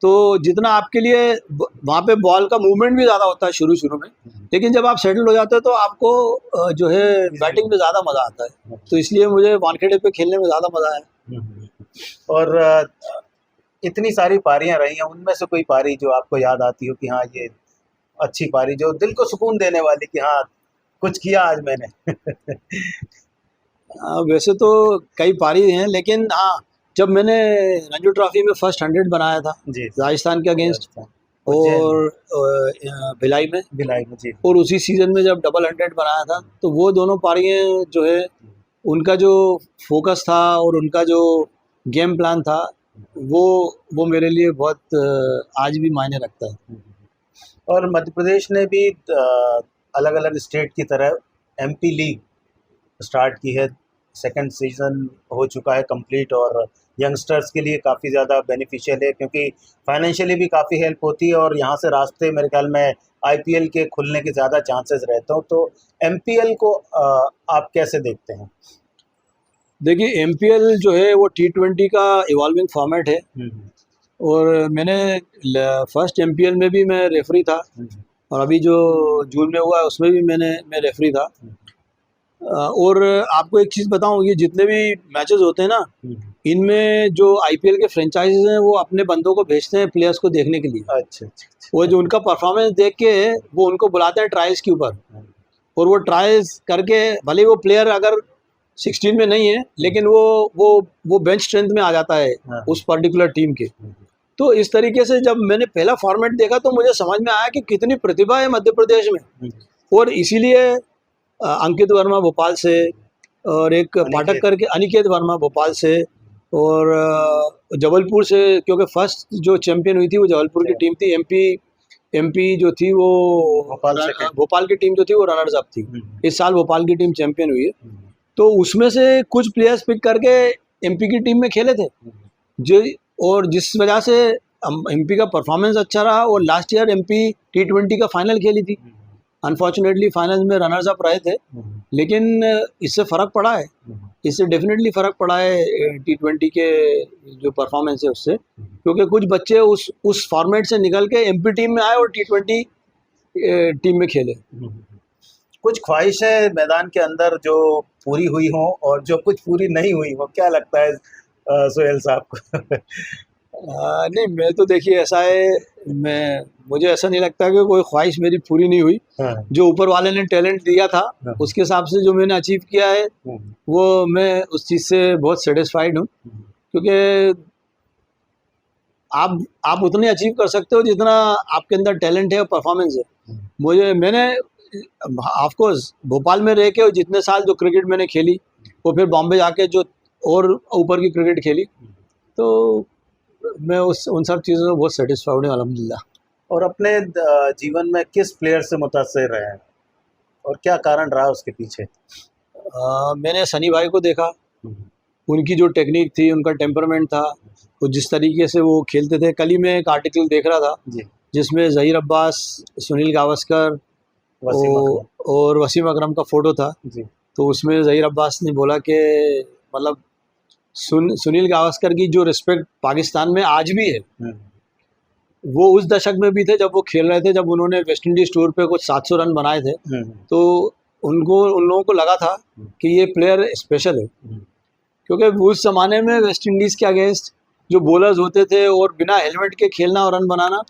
तो जितना आपके लिए वहाँ पे बॉल का मूवमेंट भी ज़्यादा होता है शुरू में, लेकिन जब आप सेटल हो जाते हो तो आपको जो है बैटिंग में ज़्यादा मज़ा आता है। तो इसलिए मुझे वानखेड़े पे खेलने में ज़्यादा मज़ा आया। और इतनी सारी पारियां रही हैं, उनमें से कोई पारी जो आपको याद आती हो कि हाँ ये अच्छी पारी, जो दिल को सुकून देने वाली कि हाँ कुछ किया आज मैंने? वैसे तो कई पारी हैं, लेकिन हाँ, जब मैंने रणजी ट्रॉफी में फर्स्ट 100 बनाया था जी, राजस्थान के अगेंस्ट और भिलाई में जी, और उसी सीज़न में जब डबल 100 बनाया था, तो वो दोनों पारियां जो है उनका जो फोकस था और उनका जो गेम प्लान था वो मेरे लिए बहुत आज भी मायने रखता है। और मध्य प्रदेश ने भी अलग अलग स्टेट की तरह MP लीग स्टार्ट की है, सेकंड सीजन हो चुका है कंप्लीट, और यंगस्टर्स के लिए काफ़ी ज़्यादा बेनिफिशियल है, क्योंकि फाइनेंशियली भी काफ़ी हेल्प होती है और यहाँ से रास्ते मेरे ख्याल में आईपीएल के खुलने के ज़्यादा चांसेस रहते हो। तो एमपीएल को आप कैसे देखते हैं? देखिए एमपीएल जो है वो T20 का इवॉल्विंग फॉर्मेट है, और मैंने फर्स्ट एमपीएल में भी मैं रेफरी था, और अभी जो जून में हुआ उसमें भी मैं रेफरी था। और आपको एक चीज़ बताऊं, ये जितने भी मैचेस होते हैं ना, इनमें जो आईपीएल के फ्रेंचाइजीज हैं वो अपने बंदों को भेजते हैं प्लेयर्स को देखने के लिए। अच्छा अच्छा। वो जो उनका परफॉर्मेंस देख के वो उनको बुलाते हैं ट्रायल्स के ऊपर, और वो ट्रायल्स करके भले ही वो प्लेयर अगर 16 में नहीं है, लेकिन वो बेंच स्ट्रेंथ में आ जाता है उस पर्टिकुलर टीम के। तो इस तरीके से जब मैंने पहला फॉर्मेट देखा तो मुझे समझ में आया कि कितनी प्रतिभा है मध्य प्रदेश में, और इसीलिए अंकित वर्मा भोपाल से, और एक पाठक करके अनिकेत वर्मा भोपाल से, और जबलपुर से, क्योंकि फर्स्ट जो चैंपियन हुई थी वो जबलपुर की टीम थी। एमपी जो थी वो भोपाल की टीम जो थी वो रनर्स अप थी। इस साल भोपाल की टीम चैंपियन हुई है। तो उसमें से कुछ प्लेयर्स पिक करके एमपी की टीम में खेले थे, जो और जिस वजह से एमपी का परफॉर्मेंस अच्छा रहा, और लास्ट ईयर एमपी T20 का फाइनल खेली थी। अनफॉर्चुनेटली फाइनल्स में रनर्स अप रहे थे, लेकिन इससे फ़र्क पड़ा है, इससे डेफिनेटली फ़र्क पड़ा है T20 के जो परफॉर्मेंस है उससे, क्योंकि कुछ बच्चे उस फॉर्मेट से निकल के एमपी टीम में आए और T20 टीम में खेले। कुछ ख्वाहिशें मैदान के अंदर जो पूरी हुई हों और जो कुछ पूरी नहीं हुई हो, क्या लगता है सोहेल साहब को? नहीं, मैं तो देखिए ऐसा है, मुझे ऐसा नहीं लगता कि कोई ख्वाहिश मेरी पूरी नहीं हुई। जो ऊपर वाले ने टैलेंट दिया था उसके हिसाब से जो मैंने अचीव किया है वो मैं उस चीज़ से बहुत सेटिस्फाइड हूँ, क्योंकि आप उतने अचीव कर सकते हो जितना आपके अंदर टैलेंट है और परफॉर्मेंस है। मैंने ऑफ कोर्स भोपाल में रह के जितने साल जो क्रिकेट मैंने खेली, वो फिर बॉम्बे जाके जो और ऊपर की क्रिकेट खेली, तो मैं उन सब चीज़ों से बहुत सेटिस्फाइड हूँ अल्हम्दुलिल्लाह। और अपने जीवन में किस प्लेयर से मुतासिर रहे हैं और क्या कारण रहा उसके पीछे? मैंने सनी भाई को देखा, उनकी जो टेक्निक थी, उनका टेम्परामेंट था, वो जिस तरीके से वो खेलते थे। कल ही मैं एक आर्टिकल देख रहा था जिसमें ज़हीर अब्बास, सुनील गावस्कर और वसीम अकरम का फ़ोटो था। तो उसमें ज़हीर अब्बास ने बोला कि मतलब सुनील गावस्कर की जो रिस्पेक्ट पाकिस्तान में आज भी है, वो उस दशक में भी थे जब वो खेल रहे थे, जब उन्होंने वेस्ट इंडीज़ टूर पे कुछ 700 रन बनाए थे। तो उन लोगों को लगा था कि ये प्लेयर स्पेशल है, क्योंकि उस ज़माने में वेस्ट इंडीज़ के अगेंस्ट जो बॉलर्स होते थे और बिना हेलमेट के खेलना और रन बनाना,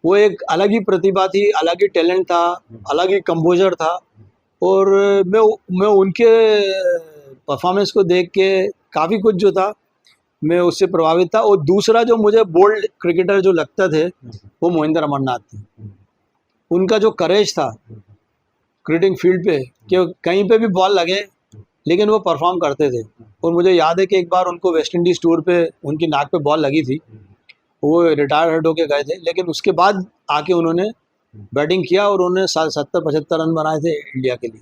वो एक अलग ही प्रतिभा थी, अलग ही टैलेंट था, अलग ही कंपोजर था। और मैं उनके परफॉर्मेंस को देख के काफ़ी कुछ जो था मैं उससे प्रभावित था। और दूसरा जो मुझे बोल्ड क्रिकेटर जो लगता थे वो मोहिंदर अमरनाथ थे। उनका जो करेज था क्रिकेटिंग फील्ड पे, कि कहीं पे भी बॉल लगे लेकिन वो परफॉर्म करते थे। और मुझे याद है कि एक बार उनको वेस्ट इंडीज़ टूर पे उनकी नाक पे बॉल लगी थी, वो रिटायर होके गए थे, लेकिन उसके बाद आके उन्होंने बैटिंग किया और उन्होंने 70-75 रन बनाए थे इंडिया के लिए।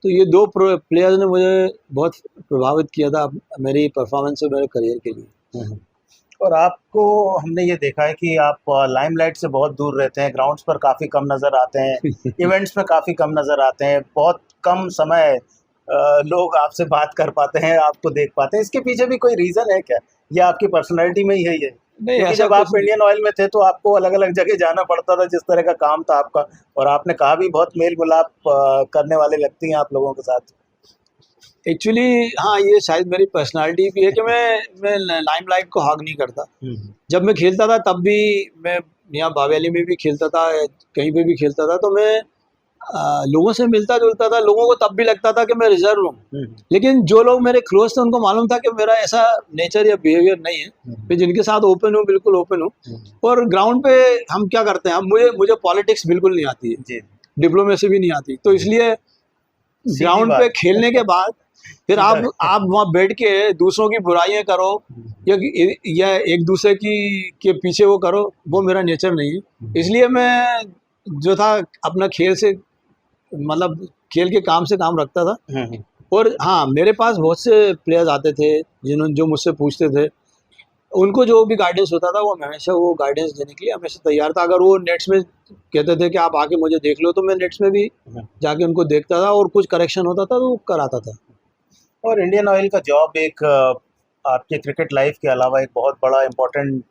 तो ये दो प्लेयर्स ने मुझे बहुत प्रभावित किया था मेरी परफॉर्मेंस और मेरे करियर के लिए। और आपको हमने ये देखा है कि आप लाइमलाइट से बहुत दूर रहते हैं, ग्राउंड्स पर काफ़ी कम नज़र आते हैं, इवेंट्स में काफ़ी कम नज़र आते हैं, बहुत कम समय लोग आपसे बात कर पाते हैं, आपको देख पाते हैं। इसके पीछे भी कोई रीज़न है क्या, या आपकी पर्सनैलिटी में ही है ये? नहीं, जब आप इंडियन ऑयल में थे तो आपको अलग अलग जगह जाना पड़ता था, जिस तरह का काम था आपका, और आपने कहा भी बहुत मेल मिलाप करने वाले व्यक्ति हैं आप लोगों के साथ। एक्चुअली हाँ, ये शायद मेरी पर्सनालिटी भी है कि मैं लाइमलाइट को हॉग नहीं करता। जब मैं खेलता था तब भी, मैं यहाँ बावेली में भी खेलता था, कहीं पे भी खेलता था, तो मैं लोगों से मिलता जुलता था। लोगों को तब भी लगता था कि मैं रिजर्व हूँ, लेकिन जो लोग मेरे क्लोज थे उनको मालूम था कि मेरा ऐसा नेचर या बिहेवियर नहीं है। मैं जिनके साथ ओपन हूँ, बिल्कुल ओपन हूँ। और ग्राउंड पे हम क्या करते हैं, मुझे पॉलिटिक्स बिल्कुल नहीं आती है, डिप्लोमेसी भी नहीं आती। तो इसलिए ग्राउंड पे खेलने के बाद फिर आप वहाँ बैठ के दूसरों की बुराइयां करो या एक दूसरे के पीछे वो करो, वो मेरा नेचर नहीं है। इसलिए मैं जो था अपना खेल से, मतलब खेल के काम से काम रखता था। और हाँ, मेरे पास बहुत से प्लेयर्स आते थे जो मुझसे पूछते थे उनको जो भी गाइडेंस होता था वो हमेशा वो गाइडेंस देने के लिए हमेशा तैयार था। अगर वो नेट्स में कहते थे कि आप आके मुझे देख लो, तो मैं नेट्स में भी जाके उनको देखता था और कुछ करेक्शन होता था तो वो कराता था। और इंडियन ऑयल का जॉब एक आपके क्रिकेट लाइफ के अलावा एक बहुत बड़ा इम्पोर्टेंट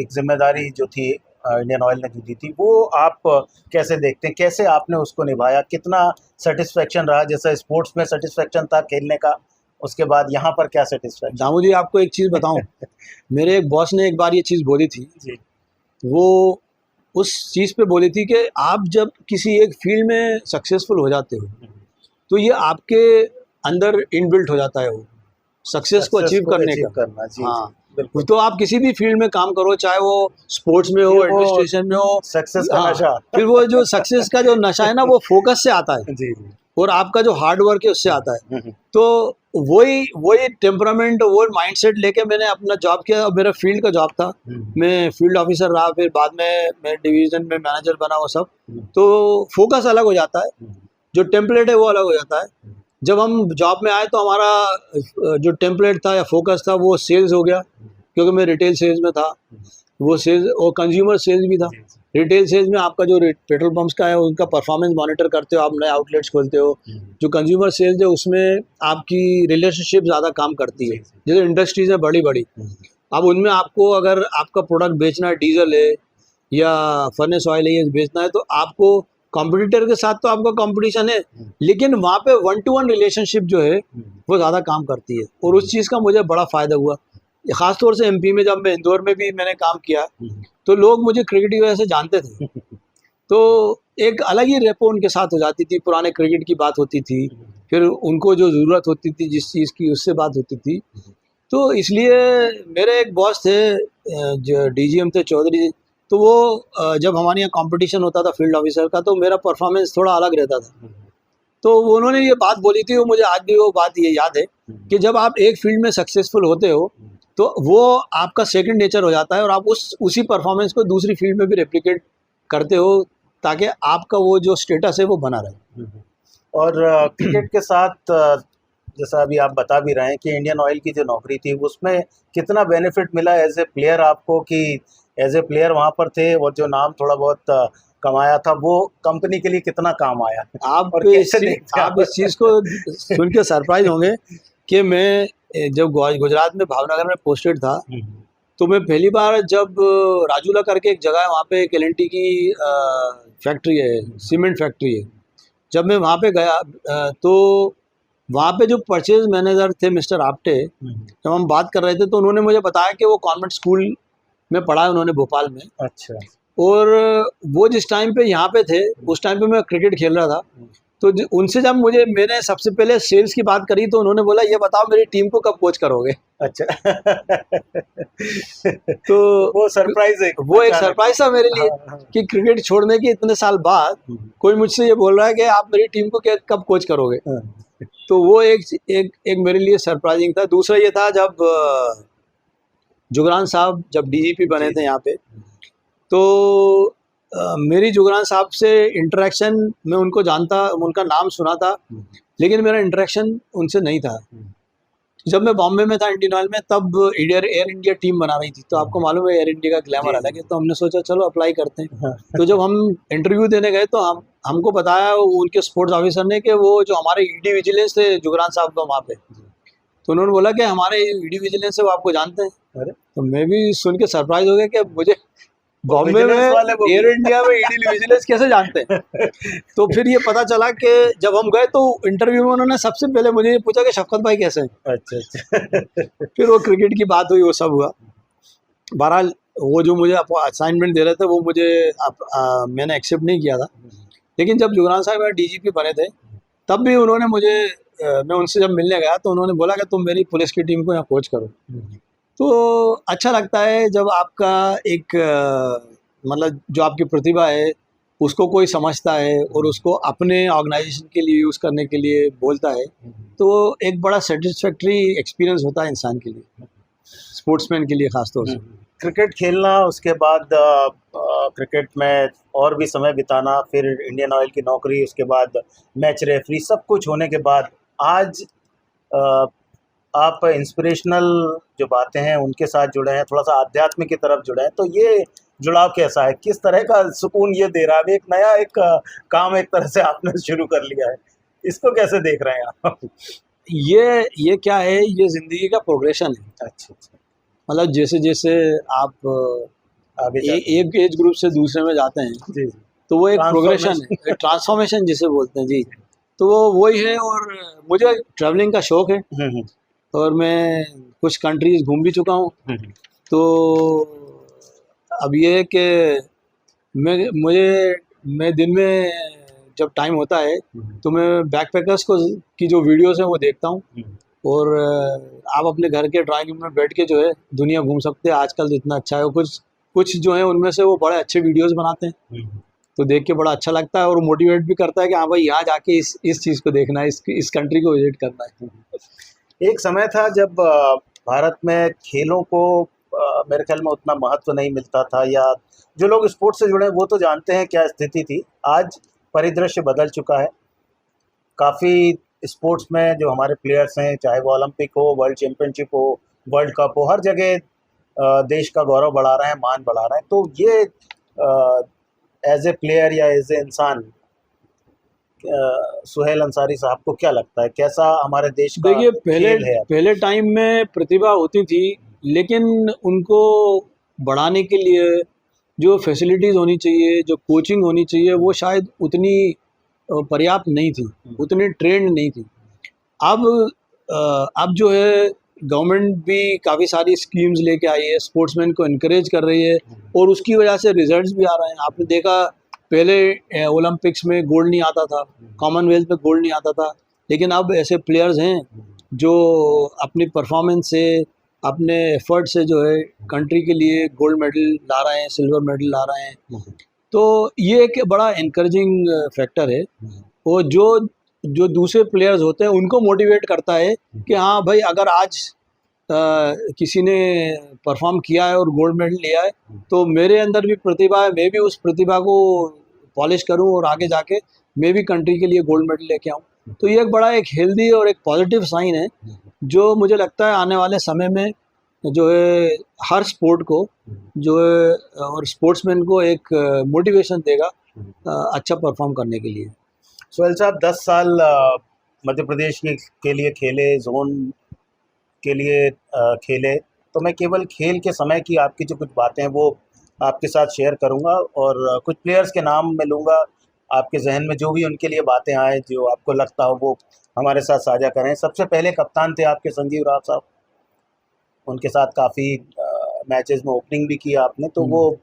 एक जिम्मेदारी जो थी इंडियन ऑयल ने जो दी थी, वो आप कैसे देखते हैं, कैसे आपने उसको निभाया, कितना सेटिस्फेक्शन रहा? जैसा स्पोर्ट्स में सेटिस्फेक्शन था खेलने का, उसके बाद यहाँ पर क्या सेटिस्फेक्शन? दामू जी आपको एक चीज़ बताऊं, मेरे एक बॉस ने एक बार ये चीज़ बोली थी, जी वो उस चीज़ पे बोली थी कि आप जब किसी एक फील्ड में सक्सेसफुल हो जाते हो तो ये आपके अंदर इनबिल्ट हो जाता है वो सक्सेस को अचीव करने का। करना। जी, हाँ, जी, बिल्कुल। तो आप किसी भी फील्ड में काम करो, चाहे वो स्पोर्ट्स में हो, फिर वो एडमिनिस्ट्रेशन में हो, सक्सेस का हाँ, नशा। फिर वो जो सक्सेस का जो नशा है ना वो फोकस से आता है जी जी। और आपका जो हार्ड वर्क है उससे आता है। हम्म, तो वही टेम्परामेंट, वो माइंडसेट लेके मैंने अपना जॉब किया। मेरा फील्ड का जॉब था, हम्म, मैं फील्ड ऑफिसर रहा, फिर बाद में मैं डिवीजन में मैनेजर बना, वो सब। हम्म, तो फोकस अलग हो जाता है, हम्म, जो टेम्पलेट है वो अलग हो जाता है। जब हम जॉब में आए तो हमारा जो टेम्पलेट था या फोकस था वो सेल्स हो गया, क्योंकि मैं रिटेल सेल्स में था। वो सेल्स और कंज्यूमर सेल्स भी था। जी, जी, रिटेल सेल्स में आपका जो पेट्रोल पंप्स का है उनका परफॉर्मेंस मॉनिटर करते हो, आप नए आउटलेट्स खोलते हो। जो कंज्यूमर सेल्स है उसमें आपकी रिलेशनशिप ज़्यादा काम करती है। जी, जी। जैसे इंडस्ट्रीज है बड़ी बड़ी, अब उनमें आपको अगर आपका प्रोडक्ट बेचना है, डीजल है या फर्नेस ऑयल है, ये बेचना है, तो आपको कॉम्पिटिटर के साथ तो आपका कंपटीशन है, लेकिन वहाँ पे 1-to-1 रिलेशनशिप जो है वो ज़्यादा काम करती है। और उस चीज़ का मुझे बड़ा फ़ायदा हुआ, ख़ासतौर से एमपी में। जब मैं इंदौर में भी मैंने काम किया तो लोग मुझे क्रिकेट की वजह से जानते थे, तो एक अलग ही रेपो उनके साथ हो जाती थी। पुराने क्रिकेट की बात होती थी, फिर उनको जो ज़रूरत होती थी जिस चीज़ की, उससे बात होती थी। तो इसलिए मेरे एक बॉस थे जो डीजीएम थे, चौधरी जी। तो वो जब हमारे यहाँ कंपटीशन होता था फील्ड ऑफिसर का, तो मेरा परफॉर्मेंस थोड़ा अलग रहता था। तो उन्होंने ये बात बोली थी, वो मुझे आज भी वो बात ये याद है कि जब आप एक फील्ड में सक्सेसफुल होते हो तो वो आपका सेकंड नेचर हो जाता है और आप उसी परफॉर्मेंस को दूसरी फील्ड में भी रेप्लिकेट करते हो, ताकि आपका वो जो स्टेटस है वो बना रहे। और क्रिकेट के साथ जैसा अभी आप बता भी रहे हैं कि इंडियन ऑयल की जो नौकरी थी उसमें कितना बेनिफिट मिला एज ए प्लेयर आपको, कि एज ए प्लेयर वहाँ पर थे और जो नाम थोड़ा बहुत कमाया था वो कंपनी के लिए कितना काम आया? आप और कैसे देखते हैं आप इस चीज़ को सुन के सरप्राइज होंगे कि मैं जब गुजरात में भावनगर में पोस्टेड था, तो मैं पहली बार जब राजूला करके एक जगह है, वहाँ पे एक एल&टी की फैक्ट्री है, सीमेंट फैक्ट्री है। जब मैं वहाँ पे गया तो वहाँ पे जो परचेज मैनेजर थे मिस्टर आप्टे, जब हम बात कर रहे थे तो उन्होंने मुझे बताया कि वो कॉन्वेंट स्कूल में पढ़ा है उन्होंने, भोपाल में। अच्छा। और वो जिस टाइम पे यहाँ पे थे उस टाइम पे मैं क्रिकेट खेल रहा था। तो उनसे जब मैंने सबसे पहले सेल्स की बात करी तो उन्होंने बोला, ये बताओ मेरी टीम को कब कोच करोगे? अच्छा। तो वो सरप्राइज है, वो एक सरप्राइज था मेरे लिए हाँ। कि क्रिकेट छोड़ने के इतने साल बाद कोई मुझसे ये बोल रहा है कि आप मेरी टीम को कब कोच करोगे। तो वो एक मेरे लिए सरप्राइजिंग था। दूसरा ये था जब जुगरान साहब जब डीजीपी बने थे यहाँ पे, तो मेरी जुगरान साहब से इंटरेक्शन, मैं उनको जानता, उनका नाम सुना था, लेकिन मेरा इंटरेक्शन उनसे नहीं था। जब मैं बॉम्बे में था इंडियन ऑयल में, तब एयर इंडिया टीम बना रही थी, तो आपको मालूम है एयर इंडिया का ग्लैमर अलग है, तो हमने सोचा चलो अप्लाई करते हैं। तो जब हम इंटरव्यू देने गए तो हमको बताया उनके स्पोर्ट्स ऑफिसर ने कि वो जो हमारे ईडी विजिलेंस थे जुगरान साहब का वहाँ पे, तो उन्होंने बोला कि हमारे ईडी विजिलेंस से वो आपको जानते हैं। अरे तो मैं भी सुन के सरप्राइज हो गया कि मुझे बॉम्बे में एयर इंडिया में ईडी विजिलेंस कैसे जानते हैं। तो फिर ये पता चला कि जब हम गए तो इंटरव्यू में उन्होंने सबसे पहले मुझे ये पूछा कि शफकत भाई कैसे हैं। अच्छा। फिर वो क्रिकेट की बात हुई, वो सब हुआ। बहरहाल वो जो मुझे असाइनमेंट दे रहे थे वो मुझे मैंने एक्सेप्ट नहीं किया था, लेकिन जब जुगरान साहब डीजीपी बने थे तब भी उन्होंने मुझे मैं उनसे जब मिलने गया तो उन्होंने बोला कि तुम मेरी पुलिस की टीम को यहाँ कोच करो। तो अच्छा लगता है जब आपका एक मतलब जो आपकी प्रतिभा है उसको कोई समझता है और उसको अपने ऑर्गेनाइजेशन के लिए यूज़ करने के लिए बोलता है, तो एक बड़ा सेटिस्फैक्ट्री एक्सपीरियंस होता है इंसान के लिए, स्पोर्ट्समैन के लिए ख़ास तौर से। क्रिकेट खेलना, उसके बाद क्रिकेट में और भी समय बिताना, फिर इंडियन ऑयल की नौकरी, उसके बाद मैच रेफरी, सब कुछ होने के बाद आज आप इंस्पिरेशनल जो बातें हैं उनके साथ जुड़े हैं, थोड़ा सा आध्यात्मिक की तरफ जुड़े हैं, तो ये जुड़ाव कैसा है, किस तरह का सुकून ये दे रहा है? अभी एक नया एक काम एक तरह से आपने शुरू कर लिया है, इसको कैसे देख रहे हैं आप? ये क्या है, ये ज़िंदगी का प्रोग्रेशन है। अच्छा अच्छा, मतलब जैसे जैसे आप आगे जाते एक एज ग्रुप से दूसरे में जाते हैं, हैं। जी जी। तो वो एक प्रोग्रेशन है, एक ट्रांसफॉर्मेशन जिसे बोलते हैं जी। तो वो वही है। और मुझे ट्रैवलिंग का शौक है, हम्म, और मैं कुछ कंट्रीज घूम भी चुका हूँ। हम्म, तो अब ये है कि मैं दिन में जब टाइम होता है तो मैं बैकपैकर्स को की जो वीडियोस हैं वो देखता हूँ। हम्म, और आप अपने घर के ड्राइंग रूम में बैठ के जो है दुनिया घूम सकते हैं। आजकल इतना अच्छा है, कुछ कुछ जो है उनमें से वो बड़े अच्छे वीडियोस बनाते हैं, हम्म। तो देख के बड़ा अच्छा लगता है और मोटिवेट भी करता है कि हाँ भाई यहाँ जाके इस चीज़ को देखना है, इस कंट्री को विजिट करना है। एक समय था जब भारत में खेलों को मेरे ख्याल में उतना महत्व नहीं मिलता था, या जो लोग स्पोर्ट्स से जुड़े हैं वो तो जानते हैं क्या स्थिति थी। आज परिदृश्य बदल चुका है। काफ़ी स्पोर्ट्स में जो हमारे प्लेयर्स हैं, चाहे वो ओलंपिक हो, वर्ल्ड चैम्पियनशिप हो, वर्ल्ड कप हो, हर जगह देश का गौरव बढ़ा रहे हैं, मान बढ़ा रहे हैं। तो ये एज ए प्लेयर या एज ए इंसान सुहेल अंसारी साहब को क्या लगता है, कैसा हमारे देश का देखिए, खेल है? पहले टाइम में प्रतिभा होती थी, लेकिन उनको बढ़ाने के लिए जो फैसिलिटीज़ होनी चाहिए, जो कोचिंग होनी चाहिए, वो शायद उतनी पर्याप्त नहीं थी, उतनी ट्रेंड नहीं थी। अब जो है गवर्नमेंट भी काफ़ी सारी स्कीम्स लेके आई है, स्पोर्ट्समैन को इनकरेज कर रही है, और उसकी वजह से रिजल्ट्स भी आ रहे हैं। आपने देखा, पहले ओलंपिक्स में गोल्ड नहीं आता था, कॉमनवेल्थ में गोल्ड नहीं आता था, लेकिन अब ऐसे प्लेयर्स हैं जो अपनी परफॉर्मेंस से, अपने एफर्ट से जो है कंट्री के लिए गोल्ड मेडल ला रहे हैं, सिल्वर मेडल ला रहे हैं। तो ये एक बड़ा इनकरेजिंग फैक्टर है, और जो दूसरे प्लेयर्स होते हैं उनको मोटिवेट करता है कि हाँ भाई, अगर आज किसी ने परफॉर्म किया है और गोल्ड मेडल लिया है, तो मेरे अंदर भी प्रतिभा है, मैं भी उस प्रतिभा को पॉलिश करूं और आगे जाके मैं भी कंट्री के लिए गोल्ड मेडल लेके आऊं। तो ये एक बड़ा एक हेल्दी और एक पॉजिटिव साइन है, जो मुझे लगता है आने वाले समय में जो है हर स्पोर्ट को जो है और स्पोर्ट्समैन को एक मोटिवेशन देगा अच्छा परफॉर्म करने के लिए। सुहेल साहब 10 साल मध्य प्रदेश के लिए खेले, जोन के लिए खेले, तो मैं केवल खेल के समय की आपकी जो कुछ बातें हैं वो आपके साथ शेयर करूंगा, और कुछ प्लेयर्स के नाम मैं लूँगा, आपके जहन में जो भी उनके लिए बातें आए, जो आपको लगता हो, वो हमारे साथ साझा करें। सबसे पहले कप्तान थे आपके संजीव राव साहब, उनके साथ काफ़ी मैचेस में ओपनिंग भी किया आपने, तो वो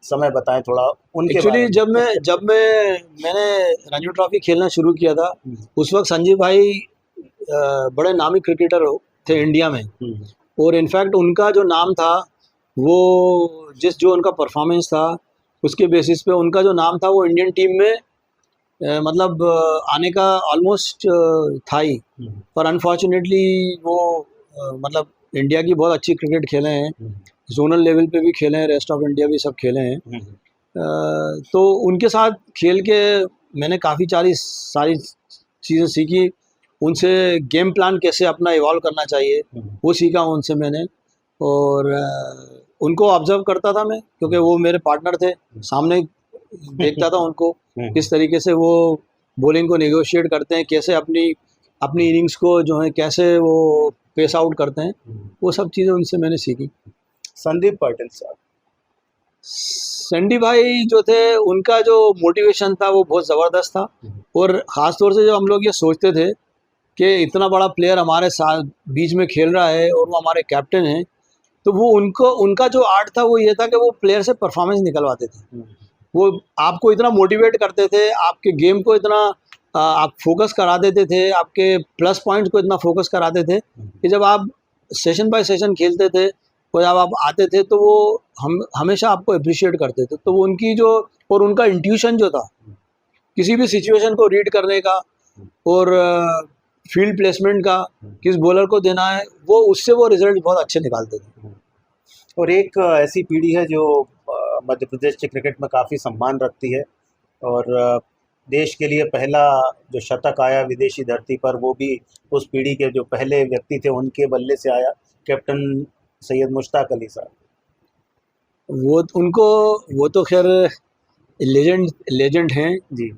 समय बताएं थोड़ा उनके बारे एक्चुअली में। जब मैंने रणजी ट्रॉफी खेलना शुरू किया था, उस वक्त संजीव भाई बड़े नामी क्रिकेटर थे इंडिया में, और इनफैक्ट उनका जो नाम था वो जो उनका परफॉर्मेंस था उसके बेसिस पे उनका जो नाम था वो इंडियन टीम में मतलब आने का ऑलमोस्ट था ही। पर अनफॉर्चुनेटली वो मतलब इंडिया की बहुत अच्छी क्रिकेट खेले हैं, जोनल लेवल पे भी खेले हैं, रेस्ट ऑफ इंडिया भी सब खेले हैं। तो उनके साथ खेल के मैंने काफ़ी सारी चीज़ें सीखी। उनसे गेम प्लान कैसे अपना इवॉल्व करना चाहिए वो सीखा उनसे मैंने, और उनको ऑब्जर्व करता था मैं, क्योंकि वो मेरे पार्टनर थे, सामने देखता था उनको किस तरीके से वो बॉलिंग को नेगोशिएट करते हैं, कैसे अपनी इनिंग्स को जो है कैसे वो पेस आउट करते हैं, वो सब चीज़ें उनसे मैंने सीखी। संदीप पाटिल साहब, सैंडी भाई जो थे, उनका जो मोटिवेशन था वो बहुत ज़बरदस्त था, और ख़ास तौर से जब हम लोग ये सोचते थे कि इतना बड़ा प्लेयर हमारे साथ बीच में खेल रहा है और वो हमारे कैप्टन हैं, तो वो उनका जो आर्ट था वो ये था कि वो प्लेयर से परफॉर्मेंस निकलवाते थे। वो आपको इतना मोटिवेट करते थे, आपके गेम को इतना आप फोकस करा देते थे, आपके प्लस पॉइंट्स को इतना फोकस कराते थे कि जब आप सेशन बाय सेशन खेलते थे और जब आप आते थे तो वो हमेशा आपको अप्रिशिएट करते थे। तो वो उनकी जो और उनका इंट्यूशन जो था किसी भी सिचुएशन को रीड करने का और फील्ड प्लेसमेंट का, किस बॉलर को देना है, वो उससे वो रिजल्ट बहुत अच्छे निकालते थे। और एक ऐसी पीढ़ी है जो मध्य प्रदेश के क्रिकेट में काफ़ी सम्मान रखती है, और देश के लिए पहला जो शतक आया विदेशी धरती पर, वो भी उस पीढ़ी के जो पहले व्यक्ति थे उनके बल्ले से आया, कैप्टन सैयद मुश्ताक अली साहब। वो तो खैर लेजेंड हैं जी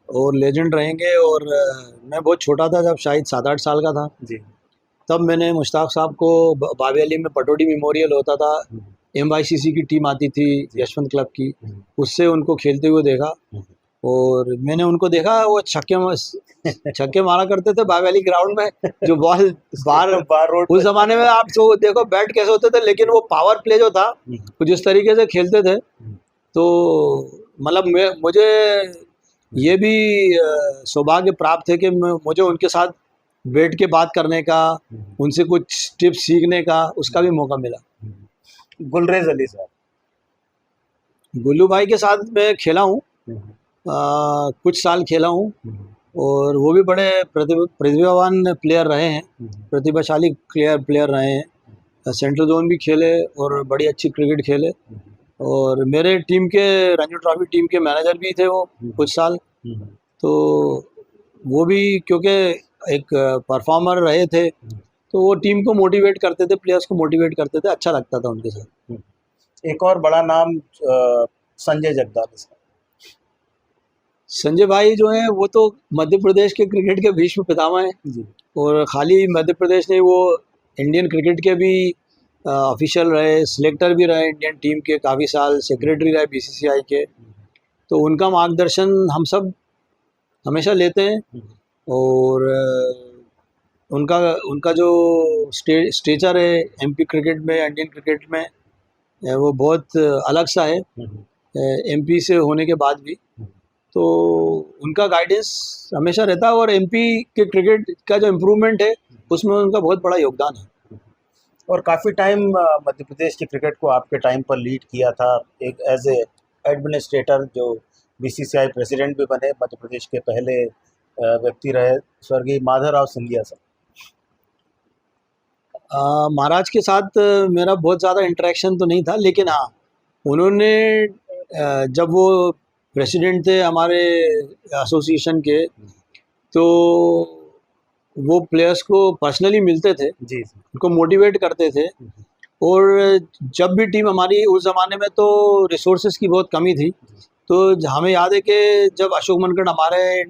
और लेजेंड रहेंगे। और मैं बहुत छोटा था, जब शायद 7-8 साल का था, जी। तब मैंने मुश्ताक साहब को बाबे अली में पटौडी मेमोरियल होता था, MYCC की टीम आती थी यशवंत क्लब की, उससे उनको खेलते हुए देखा। और मैंने उनको देखा वो छक्के मारा करते थे बाबे अली ग्राउंड में, जो बॉल बार रोड उस जमाने में आप तो देखो बैट कैसे होते थे, लेकिन वो पावर प्ले जो था वो जिस तरीके से खेलते थे, तो मतलब मुझे ये भी सौभाग्य प्राप्त है कि मुझे उनके साथ बैठ के बात करने का, उनसे कुछ टिप्स सीखने का, उसका भी मौका मिला। गुलरेज अली साहब, गुल्लू भाई के साथ मैं खेला हूँ, कुछ साल खेला हूँ, और वो भी बड़े प्रतिभावान प्लेयर रहे हैं, प्रतिभाशाली प्लेयर रहे हैं। सेंट्रल जोन भी खेले और बड़ी अच्छी क्रिकेट खेले। और मेरे टीम के रणजी ट्रॉफी टीम के मैनेजर भी थे वो कुछ साल, तो वो भी क्योंकि एक परफॉर्मर रहे थे, तो वो टीम को मोटिवेट करते थे, प्लेयर्स को मोटिवेट करते थे, अच्छा लगता था उनके साथ। एक और बड़ा नाम संजय जगदाले साहब। संजय भाई जो हैं वो तो मध्य प्रदेश के क्रिकेट के भीष्म पितामह हैं जी। और खाली मध्य प्रदेश नहीं, वो इंडियन क्रिकेट के भी ऑफिशियल रहे, सिलेक्टर भी रहे इंडियन टीम के काफ़ी साल, सेक्रेटरी रहे BCCI के, तो उनका मार्गदर्शन हम सब हमेशा लेते हैं। और उनका जो स्टेचर है MP क्रिकेट में, इंडियन क्रिकेट में, वो बहुत अलग सा है MP से होने के बाद भी, तो उनका गाइडेंस हमेशा रहता है। और MP के क्रिकेट का जो इम्प्रूवमेंट है उसमें उनका बहुत बड़ा योगदान है। और काफ़ी टाइम मध्य प्रदेश के क्रिकेट को आपके टाइम पर लीड किया था, एक एज ए एडमिनिस्ट्रेटर, जो BCCI प्रेसिडेंट भी बने, मध्य प्रदेश के पहले व्यक्ति रहे, स्वर्गीय माधवराव सिंधिया साहब। महाराज के साथ मेरा बहुत ज़्यादा इंटरेक्शन तो नहीं था, लेकिन हाँ, उन्होंने जब वो प्रेसिडेंट थे हमारे एसोसिएशन के, तो वो प्लेयर्स को पर्सनली मिलते थे, जी, उनको मोटिवेट करते थे। और जब भी टीम हमारी, उस ज़माने में तो रिसोर्सेज की बहुत कमी थी, तो हमें याद है कि जब अशोक मनकड़ हमारे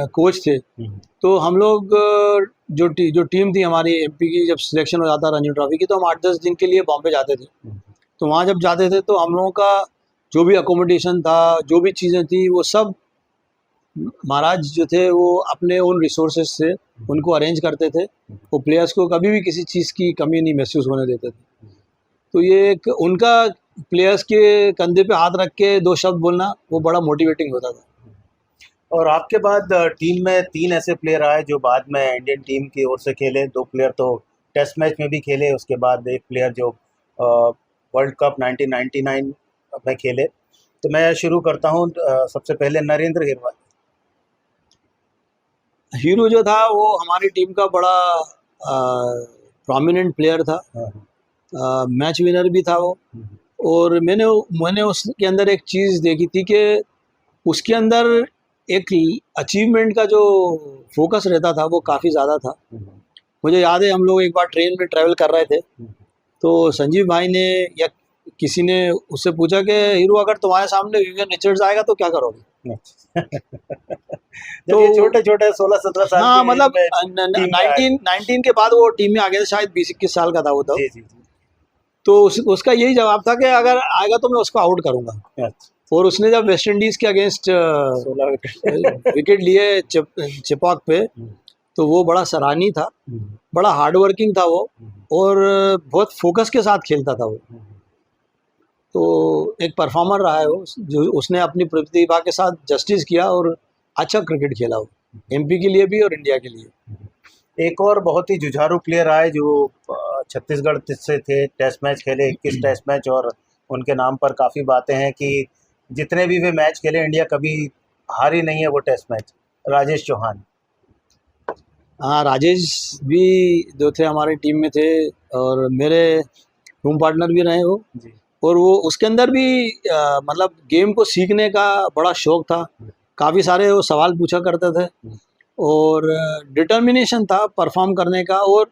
कोच थे, तो हम लोग जो टीम थी हमारी MP की, जब सिलेक्शन हो जाता रणजी ट्रॉफी की, तो हम 8-10 दिन के लिए बॉम्बे जाते थे। तो वहाँ जब जाते थे तो हम लोगों का जो भी अकोमोडेशन था, जो भी चीज़ें थी, वो सब महाराज जो थे वो अपने उन रिसोर्सेज से उनको अरेंज करते थे। वो प्लेयर्स को कभी भी किसी चीज़ की कमी नहीं महसूस होने देते थे। तो ये एक उनका प्लेयर्स के कंधे पे हाथ रख के 2 शब्द बोलना, वो बड़ा मोटिवेटिंग होता था। और आपके बाद टीम में 3 ऐसे प्लेयर आए जो बाद में इंडियन टीम की ओर से खेले। 2 प्लेयर तो टेस्ट मैच में भी खेले, उसके बाद एक प्लेयर जो वर्ल्ड कप 1999 में खेले। तो मैं शुरू करता हूँ सबसे पहले नरेंद्र हिरवानी। हीरो जो था वो हमारी टीम का बड़ा प्रोमिनेंट प्लेयर था, मैच विनर भी था वो। और मैंने उसके अंदर एक चीज़ देखी थी कि उसके अंदर एक अचीवमेंट का जो फोकस रहता था वो काफ़ी ज़्यादा था। मुझे याद है हम लोग एक बार ट्रेन में ट्रैवल कर रहे थे, तो संजीव भाई ने या किसी ने उससे पूछा कि हीरो, अगर तुम्हारे सामने विवियन रिचर्ड्स आएगा तो क्या करोगे? तो छोटे छोटे 16-17 साल, हाँ, मतलब 19 के बाद वो टीम में आ गया था, शायद 20-21 साल का था वो तब। जी जी जी। तो उसका यही जवाब था कि अगर आएगा तो मैं उसको आउट करूंगा। और उसने जब वेस्ट इंडीज के अगेंस्ट 16 विकेट लिए चिपॉक पे, तो वो बड़ा सराहनीय था, बड़ा हार्ड वर्किंग था वो, और बहुत फोकस के साथ खेलता था वो। तो एक परफॉर्मर रहा है वो, जो उसने अपनी प्रतिभा के साथ जस्टिस किया और अच्छा क्रिकेट खेला वो, MP के लिए भी और इंडिया के लिए। एक और बहुत ही जुझारू प्लेयर आए जो छत्तीसगढ़ से थे, टेस्ट मैच खेले 21 टेस्ट मैच, और उनके नाम पर काफ़ी बातें हैं कि जितने भी वे मैच खेले इंडिया कभी हारी नहीं है वो टेस्ट मैच। राजेश चौहान। हाँ, राजेश भी जो थे हमारी टीम में थे और मेरे रूम पार्टनर भी रहे वो जी। और वो उसके अंदर भी मतलब गेम को सीखने का बड़ा शौक था। काफ़ी सारे वो सवाल पूछा करते थे और डिटर्मिनेशन था परफॉर्म करने का। और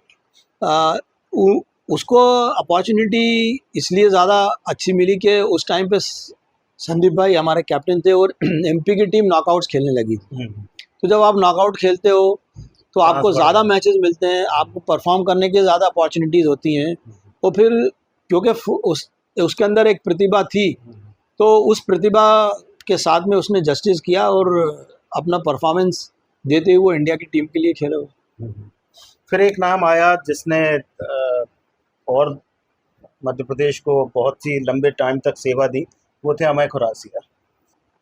उसको अपॉर्चुनिटी इसलिए ज़्यादा अच्छी मिली कि उस टाइम पे संदीप भाई हमारे कैप्टन थे और एमपी की टीम नॉकआउट्स खेलने लगी थी। तो जब आप नॉकआउट खेलते हो तो आपको ज़्यादा मैचेस मिलते हैं, आपको परफॉर्म करने की ज़्यादा अपॉर्चुनिटीज़ होती हैं। और फिर क्योंकि उसके अंदर एक प्रतिभा थी, तो उस प्रतिभा के साथ में उसने जस्टिस किया और अपना परफॉर्मेंस देते हुए वो इंडिया की टीम के लिए खेला। फिर एक नाम आया जिसने और मध्य प्रदेश को बहुत सी लंबे टाइम तक सेवा दी, वो थे अमय खुरासिया।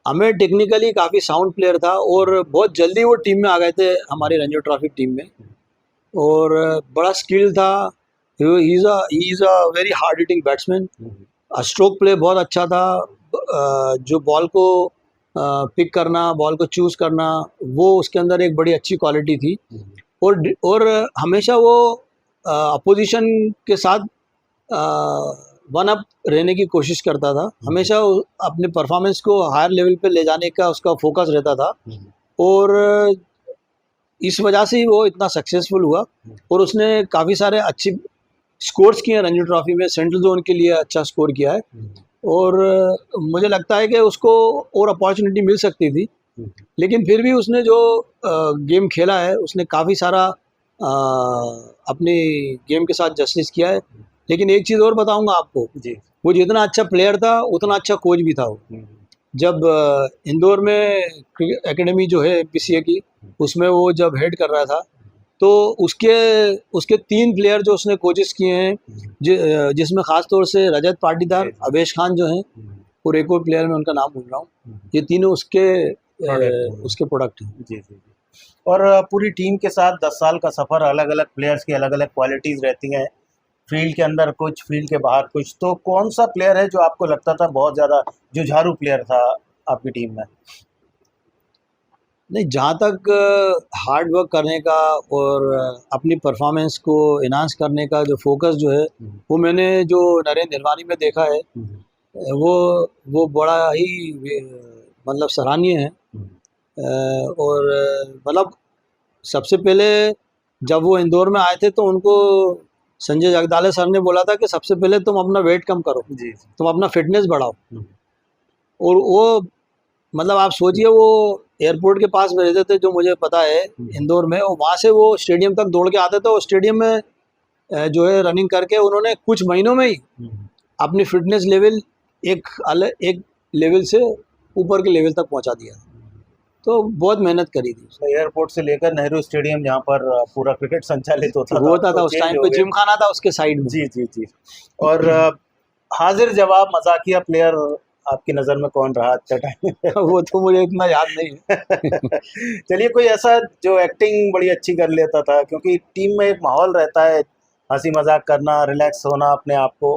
अमय टेक्निकली काफ़ी साउंड प्लेयर था और बहुत जल्दी वो टीम में आ गए थे हमारी रणजी ट्रॉफी टीम में, और बड़ा स्किल था। He is a very hard hitting batsman. Stroke play बहुत अच्छा था, जो बॉल को पिक करना, बॉल को चूज़ करना, वो उसके अंदर एक बड़ी अच्छी क्वालिटी थी। और हमेशा वो अपोजिशन के साथ वन अप रहने की कोशिश करता था, हमेशा अपने परफॉर्मेंस को हायर लेवल पे ले जाने का उसका फोकस रहता था, और इस वजह से ही वो इतना सक्सेसफुल हुआ। और उसने काफ़ी सारे अच्छी स्कोर्स किए हैं रणजी ट्रॉफी में, सेंट्रल जोन के लिए अच्छा स्कोर किया है। और मुझे लगता है कि उसको और अपॉर्चुनिटी मिल सकती थी, लेकिन फिर भी उसने जो गेम खेला है उसने काफ़ी सारा अपनी गेम के साथ जस्टिस किया है। लेकिन एक चीज़ और बताऊंगा आपको जी, वो जितना अच्छा प्लेयर था उतना अच्छा कोच भी था वो। जब इंदौर में एकेडमी जो है एमपीसीए की, उसमें वो जब हेड कर रहा था, तो उसके 3 प्लेयर जो उसने कोचेस किए हैं, जिसमें ख़ास तौर से रजत पाटीदार, अवेश खान जो हैं, और एक और प्लेयर मैं उनका नाम भूल रहा हूँ, ये तीनों उसके प्रोडक्ट हैं। जी जी जी। और पूरी टीम के साथ 10 साल का सफ़र, अलग अलग प्लेयर्स की अलग अलग क्वालिटीज़ रहती हैं, फील्ड के अंदर कुछ, फील्ड के बाहर कुछ। तो कौन सा प्लेयर है जो आपको लगता था बहुत ज़्यादा जुझारू प्लेयर था आपकी टीम में? नहीं, जहाँ तक हार्ड वर्क करने का और अपनी परफॉर्मेंस को इन्हांस करने का जो फोकस जो है, वो मैंने जो नरेंद्र निर्वाणी में देखा है, वो बड़ा ही मतलब सराहनीय है। और मतलब सबसे पहले जब वो इंदौर में आए थे तो उनको संजय जगदाले सर ने बोला था कि सबसे पहले तुम अपना वेट कम करो, जी, तुम अपना फिटनेस बढ़ाओ। और वो मतलब आप सोचिए, वो एयरपोर्ट के पास में रहते थे, जो मुझे पता है इंदौर में, और वहाँ से वो स्टेडियम तक दौड़ के आते थे, और स्टेडियम में जो है रनिंग करके उन्होंने कुछ महीनों में ही अपनी फिटनेस लेवल एक लेवल से ऊपर के लेवल तक पहुँचा दिया। तो बहुत मेहनत करी थी। एयरपोर्ट से लेकर नेहरू स्टेडियम, जहाँ पर पूरा क्रिकेट संचालित होता था उस टाइम पे, जिम खाना था उसके साइड में। जी जी जी। और हाजिर जवाब मजाकिया प्लेयर आपकी नज़र में कौन रहा अच्छा टाइम? वो तो मुझे इतना याद नहीं है। चलिए, कोई ऐसा जो एक्टिंग बड़ी अच्छी कर लेता था, क्योंकि टीम में एक माहौल रहता है, हंसी मजाक करना, रिलैक्स होना, अपने आप को,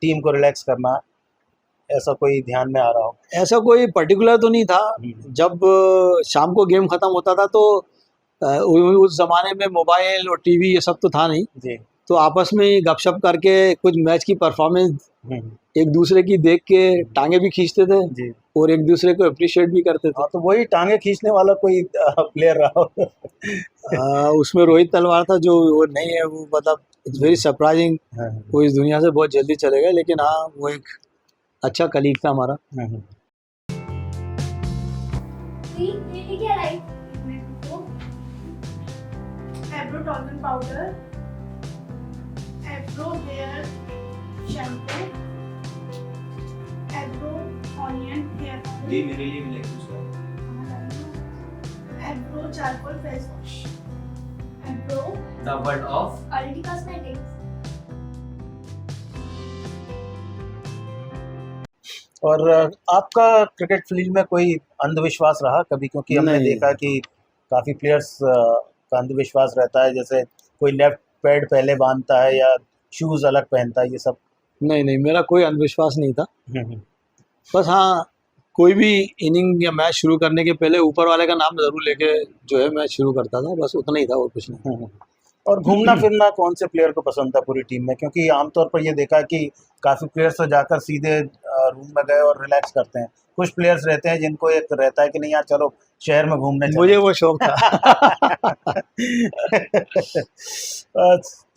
टीम को रिलैक्स करना, ऐसा कोई ध्यान में आ रहा हो? ऐसा कोई पर्टिकुलर तो नहीं था। जब शाम को गेम खत्म होता था तो उस ज़माने में मोबाइल और टीवी ये सब तो था नहीं जी, तो आपस में ही गपशप करके कुछ मैच की परफॉर्मेंस एक दूसरे की देख के टांगे भी खींचते थे जी, और एक दूसरे को अप्रिशिएट भी करते थे। तो वही टांगे खींचने वाला कोई प्लेयर रहा हो? उसमें रोहित तलवार था, जो वो नहीं है, वो मतलब इट्स वेरी सरप्राइजिंग, वो इस दुनिया से बहुत जल्दी चले गए, लेकिन हाँ वो एक अच्छा कलीग था हमारा। Eyebrow toner powder, eyebrow hair shampoo, eyebrow onion hair oil, ये मेरे लिए भी लेके उसका eyebrow charcoal face wash, eyebrow the word of Aldi Cosmetics. और आपका क्रिकेट फील्ड में कोई अंधविश्वास रहा कभी? क्योंकि हमने नहीं। देखा कि काफ़ी प्लेयर्स का अंधविश्वास रहता है, जैसे कोई लेफ्ट पैड पहले बांधता है या शूज़ अलग पहनता है, ये सब। नहीं, मेरा कोई अंधविश्वास नहीं था। बस हाँ, कोई भी इनिंग या मैच शुरू करने के पहले ऊपर वाले का नाम ज़रूर लेके जो है मैच शुरू करता था, बस उतना ही था और कुछ नहीं। और घूमना फिरना कौन से प्लेयर को पसंद था पूरी टीम में? क्योंकि आमतौर पर ये देखा कि काफ़ी प्लेयर्स तो जाकर सीधे रूम में गए और रिलैक्स करते हैं, कुछ प्लेयर्स रहते हैं जिनको एक रहता है कि नहीं यार चलो शहर में घूमने चलो। मुझे वो शौक था।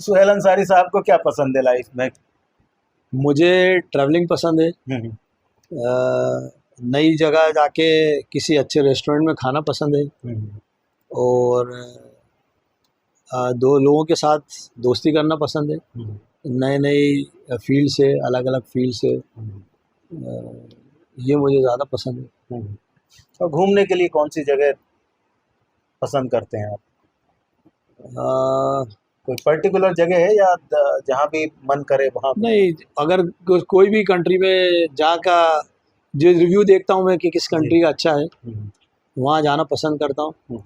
सुहेल अंसारी साहब को क्या पसंद है लाइफ में? मुझे ट्रैवलिंग पसंद है, नई जगह जाके किसी अच्छे रेस्टोरेंट में खाना पसंद है, और दो लोगों के साथ दोस्ती करना पसंद है, नए नई फील्ड से, अलग अलग फील्ड से, ये मुझे ज़्यादा पसंद है। और घूमने के लिए कौन सी जगह पसंद करते हैं आप? कोई पर्टिकुलर जगह है या जहाँ भी मन करे वहाँ? नहीं, अगर कोई भी कंट्री में का जो रिव्यू देखता हूँ मैं कि किस कंट्री का अच्छा है, वहाँ जाना पसंद करता हूँ।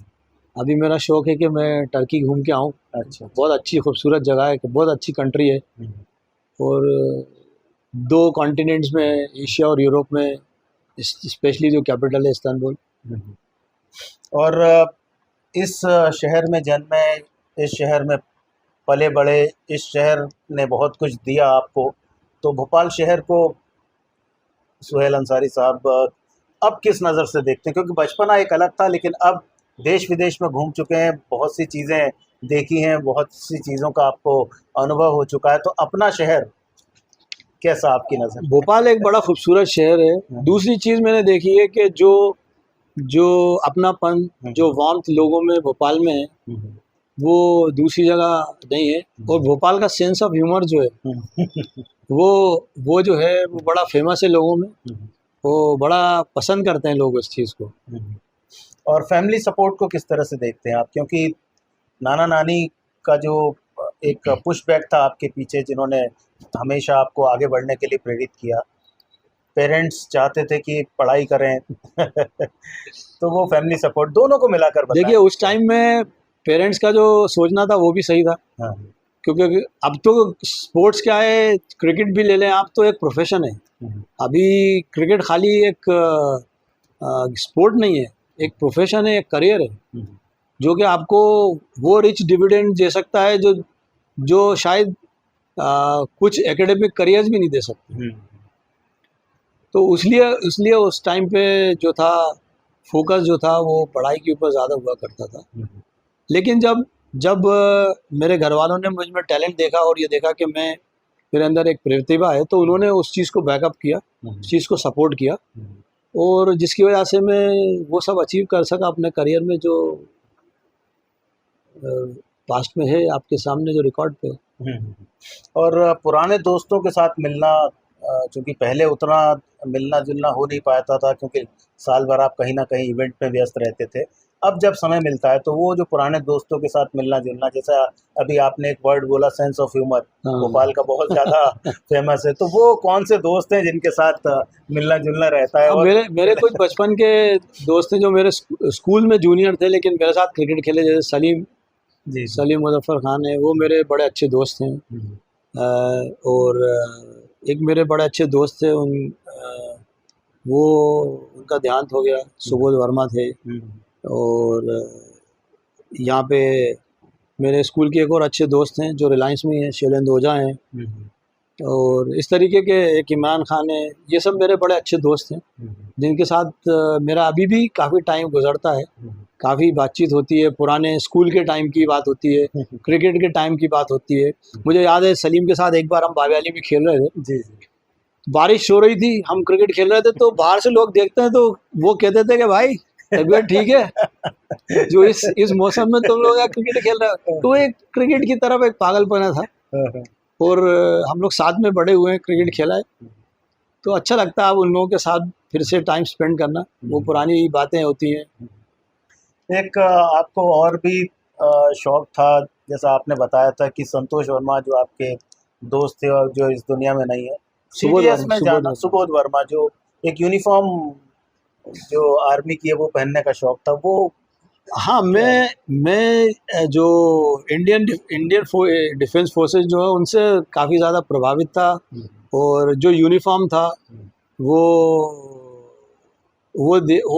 अभी मेरा शौक है कि मैं टर्की घूम के आऊँ। अच्छा। बहुत अच्छी खूबसूरत जगह है, बहुत अच्छी कंट्री है, और 2 कॉन्टिनेंट्स में, एशिया और यूरोप में, स्पेशली जो कैपिटल है इस्तांबुल। और इस शहर में जन्मे, इस शहर में पले बड़े, इस शहर ने बहुत कुछ दिया आपको, तो भोपाल शहर को सुहेल अंसारी साहब अब किस नज़र से देखते हैं? क्योंकि बचपना एक अलग था, लेकिन अब देश विदेश में घूम चुके हैं, बहुत सी चीज़ें देखी हैं, बहुत सी चीज़ों का आपको अनुभव हो चुका है, तो अपना शहर कैसा आपकी नज़र? भोपाल एक बड़ा खूबसूरत शहर है। दूसरी चीज़ मैंने देखी है कि जो अपनापन, जो वार्मथ लोगों में भोपाल में है, वो दूसरी जगह नहीं है। और भोपाल का सेंस ऑफ ह्यूमर जो है वो जो है वो बड़ा फेमस है लोगों में, वो बड़ा पसंद करते हैं लोग इस चीज़ को। और फैमिली सपोर्ट को किस तरह से देखते हैं आप? क्योंकि नाना नानी का जो एक पुश बैक था आपके पीछे, जिन्होंने हमेशा आपको आगे बढ़ने के लिए प्रेरित किया, पेरेंट्स चाहते थे कि पढ़ाई करें तो वो फैमिली सपोर्ट दोनों को मिलाकर बताएं। देखिए, उस टाइम में पेरेंट्स का जो सोचना था वो भी सही था। हाँ। क्योंकि अब तो स्पोर्ट्स क्या है, क्रिकेट भी ले लें आप, तो एक प्रोफेशन है। अभी क्रिकेट खाली एक स्पोर्ट नहीं है, एक प्रोफेशन है, एक करियर है, जो कि आपको वो रिच डिविडेंड दे सकता है जो शायद कुछ एकेडमिक करियर्स भी नहीं दे सकते। तो इसलिए उस टाइम पे जो था फोकस जो था वो पढ़ाई के ऊपर ज़्यादा हुआ करता था। लेकिन जब मेरे घर वालों ने मुझ में टैलेंट देखा और ये देखा कि मेरे अंदर एक प्रतिभा है, तो उन्होंने उस चीज़ को बैकअप किया, उस चीज़ को सपोर्ट किया, और जिसकी वजह से मैं वो सब अचीव कर सका अपने करियर में, जो पास्ट में है आपके सामने जो रिकॉर्ड पे। और पुराने दोस्तों के साथ मिलना, क्योंकि पहले उतना मिलना जुलना हो नहीं पाता था, क्योंकि साल भर आप कहीं ना कहीं इवेंट में व्यस्त रहते थे। अब जब समय मिलता है तो वो जो पुराने दोस्तों के साथ मिलना जुलना, जैसा अभी आपने एक वर्ड बोला सेंस ऑफ ह्यूमर, भोपाल का बहुत ज़्यादा फेमस है, तो वो कौन से दोस्त हैं जिनके साथ मिलना जुलना रहता है? और मेरे कुछ बचपन के दोस्त हैं जो मेरे स्कूल में जूनियर थे, लेकिन मेरे साथ क्रिकेट खेले, जैसे सलीम मुजफ्फर खान है, वो मेरे बड़े अच्छे दोस्त हैं। और एक मेरे बड़े अच्छे दोस्त थे, उनका देहांत हो गया, सुबोध वर्मा थे। और यहाँ पे मेरे स्कूल के एक और अच्छे दोस्त हैं जो रिलायंस में हैं, शैलेंद्र ओझा हैं, और इस तरीके के एक इमरान खान है। ये सब मेरे बड़े अच्छे दोस्त हैं जिनके साथ मेरा अभी भी काफ़ी टाइम गुजरता है, काफ़ी बातचीत होती है, पुराने स्कूल के टाइम की बात होती है, क्रिकेट के टाइम की बात होती है। मुझे याद है सलीम के साथ एक बार हम बावेली में खेल रहे थे, जी, बारिश हो रही थी, हम क्रिकेट खेल रहे थे, तो बाहर से लोग देखते हैं तो वो कहते थे कि भाई तबीयत ठीक है, जो इस मौसम में तुम लोग क्रिकेट खेल रहे हो। तो एक क्रिकेट की तरफ एक पागलपना था, और हम लोग साथ में बड़े हुए हैं, क्रिकेट खेला है, तो अच्छा लगता है अब उन लोगों के साथ फिर से टाइम स्पेंड करना, वो पुरानी बातें होती हैं। एक आपको और भी शौक था, जैसा आपने बताया था कि संतोष वर्मा जो आपके दोस्त थे और जो इस दुनिया में नहीं है, CDS में जाना, सुबोध वर्मा, जो एक यूनिफॉर्म जो आर्मी की है वो पहनने का शौक था, वो हाँ, मैं जो इंडियन डिफेंस फोर्सेस जो है उनसे काफ़ी ज़्यादा प्रभावित था, और जो यूनिफॉर्म था वो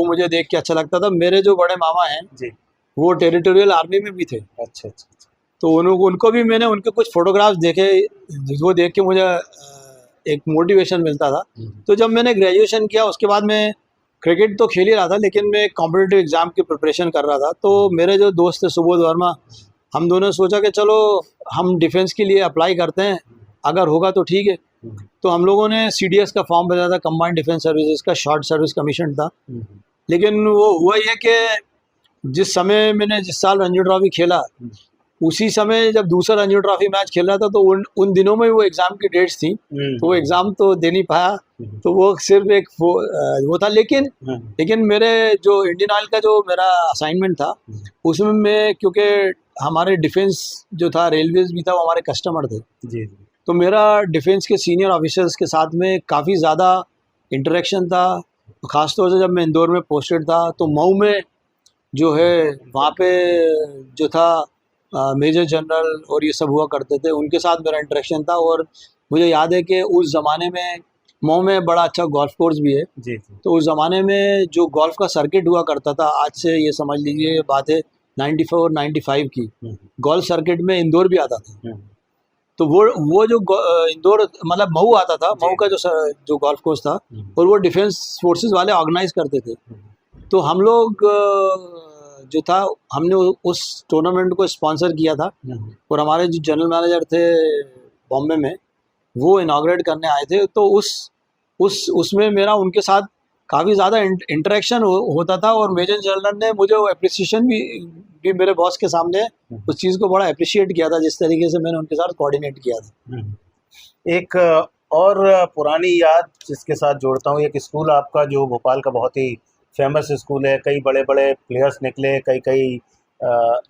मुझे देख के अच्छा लगता था। मेरे जो बड़े मामा हैं जी, वो टेरिटोरियल आर्मी में भी थे। अच्छा। तो उनको भी मैंने उनके कुछ फोटोग्राफ्स देखे, वो देख के मुझे एक मोटिवेशन मिलता था। तो जब मैंने ग्रेजुएशन किया उसके बाद मैं क्रिकेट तो खेल ही रहा था, लेकिन मैं कॉम्पिटिटिव एग्ज़ाम की प्रिपरेशन कर रहा था। तो मेरे जो दोस्त थे सुबोध वर्मा, हम दोनों ने सोचा कि चलो हम डिफेंस के लिए अप्लाई करते हैं, अगर होगा तो ठीक है। तो हम लोगों ने CDS का फॉर्म भरा था, कंबाइंड डिफेंस सर्विसेज का, शॉर्ट सर्विस कमीशन था। लेकिन वो हुआ ये कि जिस साल रणजी ट्रॉफी खेला, उसी समय जब दूसरा रणजी ट्रॉफी मैच खेल रहा था, तो उन दिनों में वो एग्ज़ाम की डेट्स थी, तो वो एग्ज़ाम तो दे नहीं पाया। तो वो सिर्फ एक वो था। लेकिन मेरे जो इंडियन ऑयल का जो मेरा असाइनमेंट था, उसमें मैं, क्योंकि हमारे डिफेंस जो था, रेलवेज भी था, वो हमारे कस्टमर थे। जी तो मेरा डिफेंस के सीनियर ऑफिसर्स के साथ में काफ़ी ज़्यादा इंटरेक्शन था। ख़ासतौर से जब मैं इंदौर में पोस्टेड था, तो मऊ में जो है वहाँ पे जो था मेजर जनरल और ये सब हुआ करते थे, उनके साथ मेरा इंटरेक्शन था। और मुझे याद है कि उस ज़माने में मऊ में बड़ा अच्छा गोल्फ कोर्स भी है। जी तो उस ज़माने में जो गोल्फ का सर्किट हुआ करता था, आज से ये समझ लीजिए ये बात है 94-95 की, गोल्फ सर्किट में इंदौर भी आता था। तो वो जो इंदौर मतलब मऊ आता था, मऊ का जो गोल्फ कोर्स था, और वो डिफेंस फोर्सेस वाले ऑर्गेनाइज करते थे। तो हम लोग जो था, हमने उस टूर्नामेंट को स्पॉन्सर किया था, और हमारे जो जनरल मैनेजर थे बॉम्बे में, वो इनाग्रेट करने आए थे। तो उसमें मेरा उनके साथ काफ़ी ज़्यादा इंटरेक्शन होता था। और मेजर जनरल ने मुझे वो एप्रिसिएशन भी मेरे बॉस के सामने उस चीज़ को बड़ा अप्रिशिएट किया था, जिस तरीके से मैंने उनके साथ कोऑर्डिनेट किया था। एक और पुरानी याद जिसके साथ जोड़ता हूँ, एक स्कूल आपका जो भोपाल का बहुत ही फेमस स्कूल है, कई बड़े बड़े प्लेयर्स निकले, कई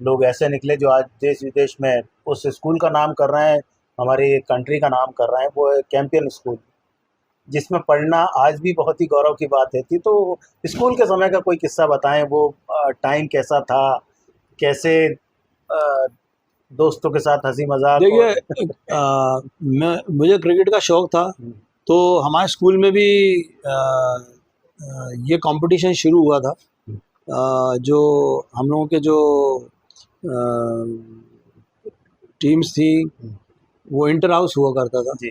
लोग ऐसे निकले जो आज देश विदेश में उस स्कूल का नाम कर रहे हैं, हमारी कंट्री का नाम कर रहे हैं। वो है कैंपियन स्कूल, जिसमें पढ़ना आज भी बहुत ही गौरव की बात है। तो स्कूल के समय का कोई किस्सा बताएं, वो टाइम कैसा था, कैसे दोस्तों के साथ हंसी मजाक? देखिए, मुझे क्रिकेट का शौक था, तो हमारे स्कूल में भी ये कंपटीशन शुरू हुआ था। जो हम लोगों के जो टीम्स थी, वो इंटर हाउस हुआ करता था। जी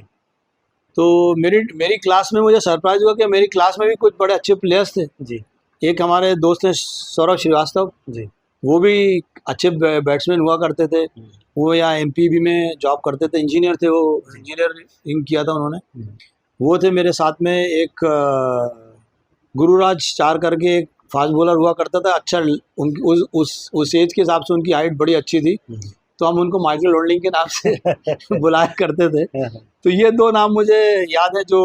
तो मेरी क्लास में मुझे सरप्राइज हुआ कि मेरी क्लास में भी कुछ बड़े अच्छे प्लेयर्स थे। जी एक हमारे दोस्त हैं सौरभ श्रीवास्तव, जी वो भी अच्छे बैट्समैन हुआ करते थे। वो या MPB में जॉब करते थे, इंजीनियर थे, वो इंजीनियरिंग किया था उन्होंने। वो थे मेरे साथ में। एक गुरुराज चार करके एक फास्ट बॉलर हुआ करता था, अच्छा उनकी उस एज के हिसाब से उनकी हाइट बड़ी अच्छी थी, तो हम उनको माइकल होल्डिंग के नाम से बुलाया करते थे। तो ये दो नाम मुझे याद है जो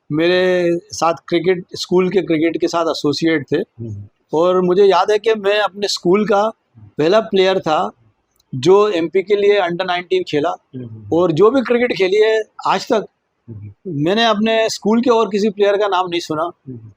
मेरे साथ क्रिकेट, स्कूल के क्रिकेट के साथ एसोसिएट थे। और मुझे याद है कि मैं अपने स्कूल का पहला प्लेयर था जो MP के लिए अंडर-19 खेला, और जो भी क्रिकेट खेली है आज तक मैंने अपने स्कूल के और किसी प्लेयर का नाम नहीं सुना।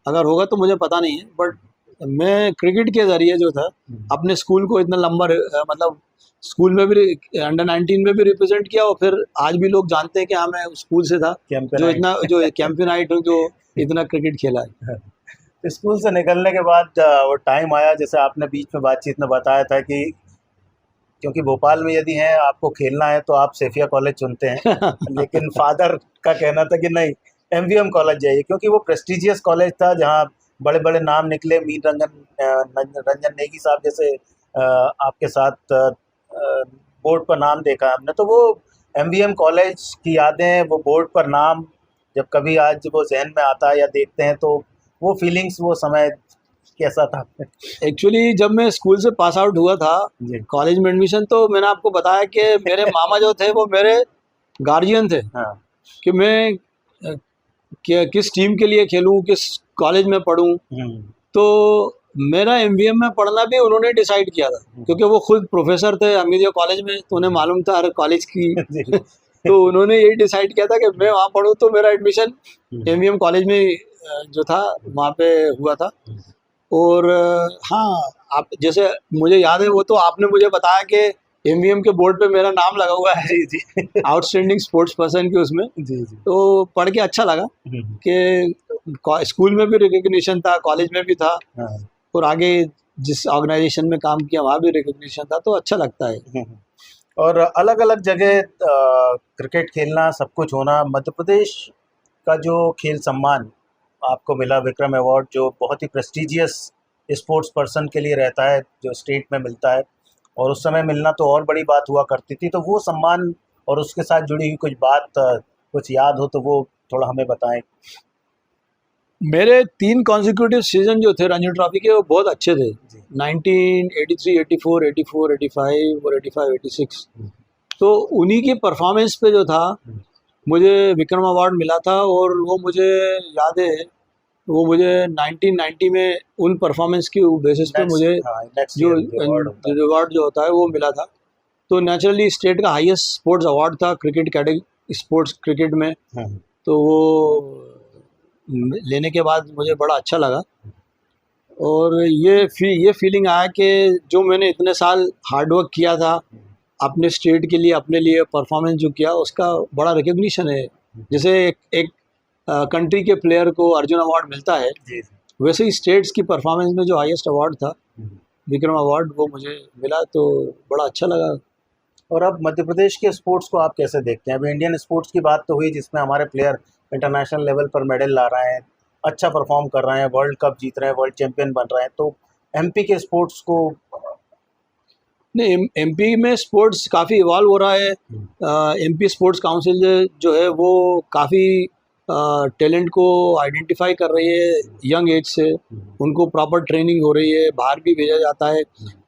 अगर होगा तो मुझे पता नहीं है, बट मैं क्रिकेट के ज़रिए जो था अपने स्कूल को इतना लंबा मतलब स्कूल में भी अंडर-19 में भी रिप्रेजेंट किया, और फिर आज भी लोग जानते हैं कि हाँ मैं स्कूल से था जो कैंपियनाइट हूँ, जो इतना क्रिकेट खेला है। स्कूल से निकलने के बाद वो टाइम आया, जैसे आपने बीच में बातचीत में बताया था कि क्योंकि भोपाल में यदि हैं आपको खेलना है तो आप सेफिया कॉलेज चुनते हैं, लेकिन फादर का कहना था कि नहीं MVM कॉलेज जाइए, क्योंकि वो प्रेस्टिजियस कॉलेज था जहाँ बड़े बड़े नाम निकले। मीर रंजन नेगी साहब जैसे आपके साथ बोर्ड पर नाम देखा हमने, तो वो MVM कॉलेज की यादें, वो बोर्ड पर नाम जब कभी आज वो जहन में आता है या देखते हैं, तो वो फीलिंग्स, वो समय कैसा था? एक्चुअली जब मैं स्कूल से पास आउट हुआ था, कॉलेज में एडमिशन, तो मैंने आपको बताया कि मेरे मामा जो थे वो मेरे गार्जियन थे। हाँ। कि मैं किस टीम के लिए खेलूं, किस कॉलेज में पढूं। तो मेरा MVM में पढ़ना भी उन्होंने डिसाइड किया था, क्योंकि वो खुद प्रोफेसर थे हमीदिया कॉलेज में, तो उन्हें मालूम था हर कॉलेज की तो उन्होंने यही डिसाइड किया था कि मैं वहाँ पढूं। तो मेरा एडमिशन MVM कॉलेज में जो था वहाँ पे हुआ था। और हाँ, आप जैसे मुझे याद है, वो तो आपने मुझे बताया कि MVM के बोर्ड पे मेरा नाम लगा हुआ है जी आउटस्टैंडिंग स्पोर्ट्स पर्सन के उसमें। जी तो पढ़ के अच्छा लगा कि स्कूल में भी रिकग्निशन था, कॉलेज में भी था, और आगे जिस ऑर्गेनाइजेशन में काम किया वहाँ भी रिकग्निशन था, तो अच्छा लगता है। और अलग अलग जगह क्रिकेट खेलना, सब कुछ होना, मध्य प्रदेश का जो खेल सम्मान आपको मिला, विक्रम अवार्ड, जो बहुत ही प्रेस्टिजियस स्पोर्ट्स पर्सन के लिए रहता है, जो स्टेट में मिलता है, और उस समय मिलना तो और बड़ी बात हुआ करती थी। तो वो सम्मान और उसके साथ जुड़ी हुई कुछ बात, कुछ याद हो तो वो थोड़ा हमें बताएं। मेरे 3 कॉन्जिक्यूटिव सीजन जो थे रणजी ट्रॉफी के, वो बहुत अच्छे थे। 1983, 84, 84, 85 और 85, 86। तो उन्हीं की परफॉर्मेंस पे जो था मुझे विक्रम अवार्ड मिला था। और वो मुझे याद है, वो मुझे 1990 में उन परफॉर्मेंस की बेसिस पे मुझे जो रिवॉर्ड जो होता है वो मिला था। तो नेचुरली स्टेट का हाईएस्ट स्पोर्ट्स अवार्ड था क्रिकेट कैटेगरी, स्पोर्ट्स क्रिकेट में। तो वो लेने के बाद मुझे बड़ा अच्छा लगा। और ये फीलिंग आया कि जो मैंने इतने साल हार्डवर्क किया था अपने स्टेट के लिए, अपने लिए परफॉर्मेंस जो किया, उसका बड़ा रिकग्निशन है। जैसे एक कंट्री के प्लेयर को अर्जुन अवार्ड मिलता है, वैसे ही स्टेट्स की परफॉर्मेंस में जो हाईएस्ट अवार्ड था विक्रम अवार्ड, वो मुझे मिला, तो बड़ा अच्छा लगा। और अब मध्य प्रदेश के स्पोर्ट्स को आप कैसे देखते हैं? अभी इंडियन स्पोर्ट्स की बात तो हुई, जिसमें हमारे प्लेयर इंटरनेशनल लेवल पर मेडल ला रहे हैं, अच्छा परफॉर्म कर रहे हैं, वर्ल्ड कप जीत रहे हैं, वर्ल्ड चैंपियन बन रहे हैं। तो एमपी के स्पोर्ट्स को नहीं, एमपी में स्पोर्ट्स काफ़ी इवॉल्व हो रहा है। एमपी स्पोर्ट्स काउंसिल जो है वो काफ़ी टैलेंट को आइडेंटिफाई कर रही है यंग एज से, उनको प्रॉपर ट्रेनिंग हो रही है, बाहर भी भेजा जाता है।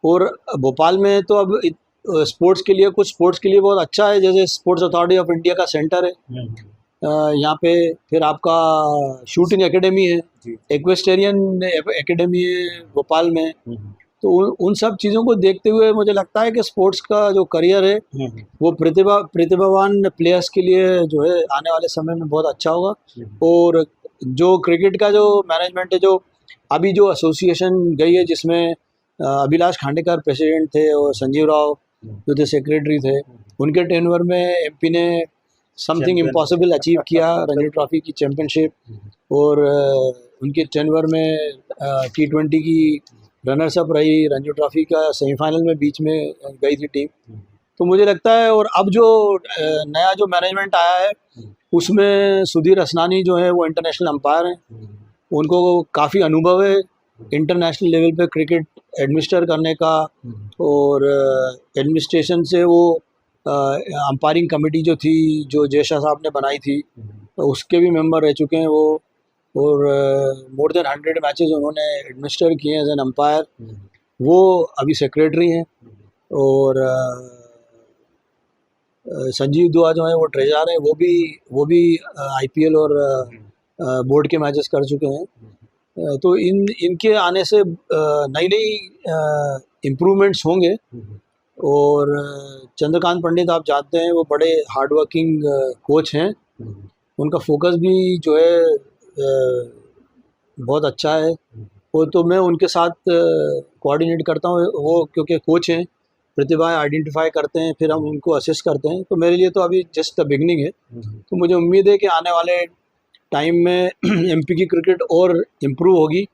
और भोपाल में तो अब स्पोर्ट्स के लिए, कुछ स्पोर्ट्स के लिए बहुत अच्छा है, जैसे स्पोर्ट्स अथॉरिटी ऑफ इंडिया का सेंटर है यहाँ पे। फिर आपका शूटिंग एकेडमी है, इक्वेस्टेरियन एकेडमी है भोपाल में। तो उन सब चीज़ों को देखते हुए मुझे लगता है कि स्पोर्ट्स का जो करियर है वो प्रतिभावान प्लेयर्स के लिए जो है आने वाले समय में बहुत अच्छा होगा। और जो क्रिकेट का जो मैनेजमेंट है, जो अभी जो एसोसिएशन गई है, जिसमें अभिलाष खांडेकर प्रेसिडेंट थे और संजीव राव जो थे सेक्रेटरी थे, उनके टेन्योर में एमपी ने समथिंग इम्पॉसिबल अचीव किया, रणजी ट्रॉफी की चैंपियनशिप। और उनके टेन्योर में T20 की रनर्स अप रही, रणजी ट्रॉफी का सेमीफाइनल में बीच में गई थी टीम। तो मुझे लगता है, और अब जो नया जो मैनेजमेंट आया है उसमें सुधीर असनानी जो है वो इंटरनेशनल अंपायर हैं, उनको काफ़ी अनुभव है इंटरनेशनल लेवल पे क्रिकेट एडमिनिस्टर करने का। और एडमिनिस्ट्रेशन से वो अंपायरिंग कमेटी जो थी, जो जयशाह साहब ने बनाई थी, तो उसके भी मेंबर रह चुके हैं वो। और मोर देन 100 मैचेस उन्होंने एडमिनिस्टर किए एज एन अंपायर। वो अभी सेक्रेटरी हैं। और संजीव दुआ जो है वो ट्रेजरर हैं, वो भी IPL और बोर्ड के मैचेस कर चुके हैं। तो इनके आने से नई इम्प्रूवमेंट्स होंगे। और चंद्रकांत पंडित आप जानते हैं, वो बड़े हार्ड वर्किंग कोच हैं, उनका फोकस भी जो है बहुत अच्छा है। वो तो मैं उनके साथ कोऑर्डिनेट करता हूँ, वो क्योंकि कोच हैं, प्रतिभाएं आइडेंटिफाई करते हैं, फिर हम उनको असिस्ट करते हैं। तो मेरे लिए तो अभी जस्ट द बिगनिंग है। तो मुझे उम्मीद है कि आने वाले टाइम में एमपी की क्रिकेट और इम्प्रूव होगी।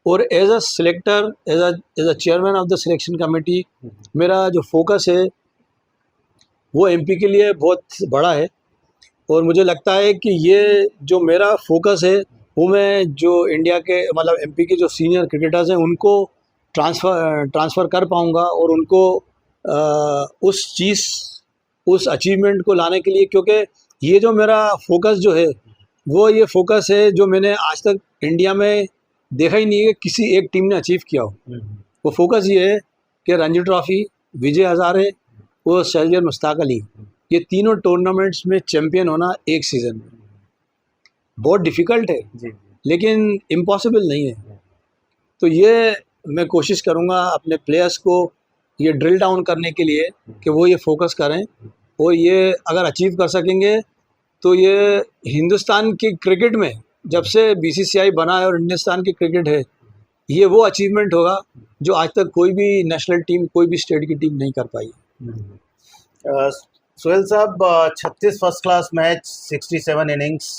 और as a selector, as a chairman of the selection committee, मेरा जो फोकस है वो एमपी के लिए बहुत बड़ा है। और मुझे लगता है कि ये जो मेरा फोकस है वो मैं जो इंडिया के, मतलब एमपी के जो सीनियर क्रिकेटर्स हैं, उनको ट्रांसफ़र कर पाऊँगा। और उनको उस अचीवमेंट को लाने के लिए, क्योंकि ये जो मेरा फोकस जो है वो ये फोकस है जो मैंने आज तक इंडिया में देखा ही नहीं है कि किसी एक टीम ने अचीव किया हो। वो फोकस ये है कि रणजी ट्रॉफी, विजय हज़ारे और सैयद मुश्ताक अली, ये तीनों टूर्नामेंट्स में चैम्पियन होना एक सीज़न में बहुत डिफ़िकल्ट है, लेकिन इम्पॉसिबल नहीं है। तो ये मैं कोशिश करूँगा अपने प्लेयर्स को ये ड्रिल डाउन करने के लिए कि वो ये फोकस करें, और ये अगर अचीव कर सकेंगे तो ये हिंदुस्तान की क्रिकेट में जब से BCCI बना है और हिंदुस्तान की क्रिकेट है, ये वो अचीवमेंट होगा जो आज तक कोई भी नेशनल टीम, कोई भी स्टेट की टीम नहीं कर पाई। सोहेल साहब, 36 फर्स्ट क्लास मैच, 67 इनिंग्स,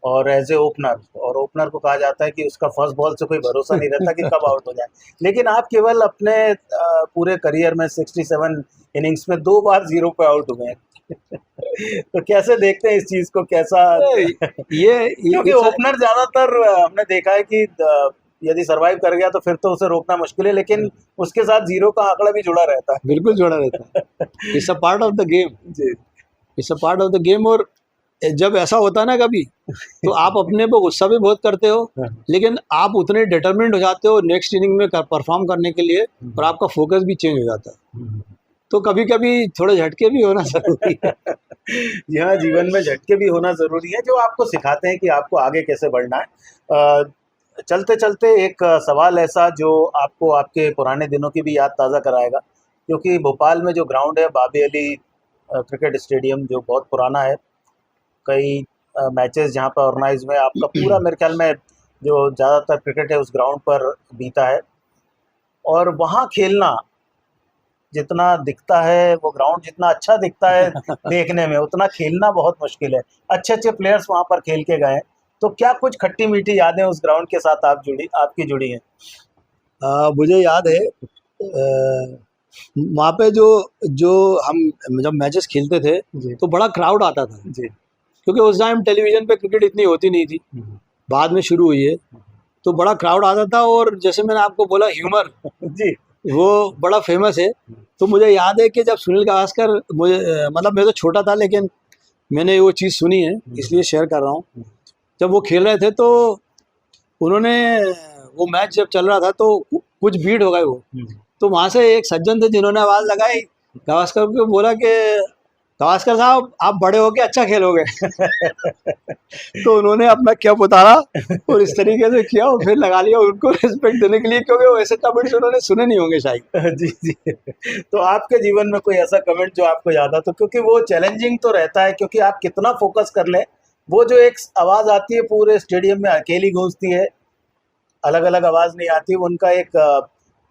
और एज ए ओपनर, और ओपनर को कहा जाता है कि उसका फर्स्ट बॉल से कोई भरोसा नहीं रहता कि कब आउट हो जाए। लेकिन आप केवल अपने पूरे करियर में 67 इनिंग्स में 2 बार 0 पे आउट हुए हैं। तो कैसे देखते हैं इस चीज को, कैसा? क्योंकि ओपनर ज्यादातर हमने देखा है कि यदि सरवाइव कर गया तो फिर तो उसे रोकना मुश्किल है, लेकिन उसके साथ जीरो का आंकड़ा भी जुड़ा रहता है। बिल्कुल जुड़ा रहता है, it's a part of the game, जी। It's a part of the game. और जब ऐसा होता है ना कभी, तो आप अपने पे गुस्सा भी बहुत करते हो, लेकिन आप उतने डिटरमिन्ड हो जाते हो नेक्स्ट इनिंग में परफॉर्म करने के लिए, और आपका फोकस भी चेंज हो जाता है। तो कभी कभी थोड़े झटके भी होना जरूरी है। जी हाँ, जीवन में झटके भी होना ज़रूरी है, जो आपको सिखाते हैं कि आपको आगे कैसे बढ़ना है। चलते चलते एक सवाल ऐसा जो आपको आपके पुराने दिनों की भी याद ताज़ा कराएगा, क्योंकि भोपाल में जो ग्राउंड है बाबी अली क्रिकेट स्टेडियम, जो बहुत पुराना है, कई मैचेस जहाँ पर ऑर्गेनाइज हुए, आपका पूरा मेरे ख्याल में जो ज़्यादातर क्रिकेट है उस ग्राउंड पर बीता है, और वहाँ खेलना जितना दिखता है, वो ग्राउंड जितना अच्छा दिखता है देखने में, उतना खेलना बहुत मुश्किल है। अच्छे अच्छे प्लेयर्स वहाँ पर खेल के गए हैं, तो क्या कुछ खट्टी मीठी यादें उस ग्राउंड के साथ आपकी जुड़ी हैं? मुझे याद है वहाँ पे जो जो हम जब मैचेस खेलते थे जी। तो बड़ा क्राउड आता था, जी। क्योंकि उस टाइम टेलीविज़न पे क्रिकेट इतनी होती नहीं थी, बाद में शुरू हुई है, तो बड़ा क्राउड आता था। और जैसे मैंने आपको बोला ह्यूमर, जी। वो बड़ा फेमस है। तो मुझे याद है कि जब सुनील गावस्कर, मुझे मतलब मैं तो छोटा था, लेकिन मैंने वो चीज़ सुनी है, इसलिए शेयर कर रहा हूँ। जब वो खेल रहे थे तो उन्होंने, वो मैच जब चल रहा था तो कुछ भीड़ हो गई वो, तो वहाँ से एक सज्जन थे जिन्होंने आवाज़ लगाई गावस्कर को, बोला कि गावस्कर साहब आप बड़े होके अच्छा खेलोगे। तो उन्होंने अपना क्या उतारा और इस तरीके से किया, और फिर लगा लिया उनको रिस्पेक्ट देने के लिए, क्योंकि वो ऐसे कमेंट्स उन्होंने सुने नहीं होंगे शायद। जी जी। तो आपके जीवन में कोई ऐसा कमेंट जो आपको याद आता? तो क्योंकि वो चैलेंजिंग तो रहता है, क्योंकि आप कितना फोकस कर लें, वो जो एक आवाज़ आती है पूरे स्टेडियम में अकेली गूंजती है, अलग अलग आवाज़ नहीं आती, उनका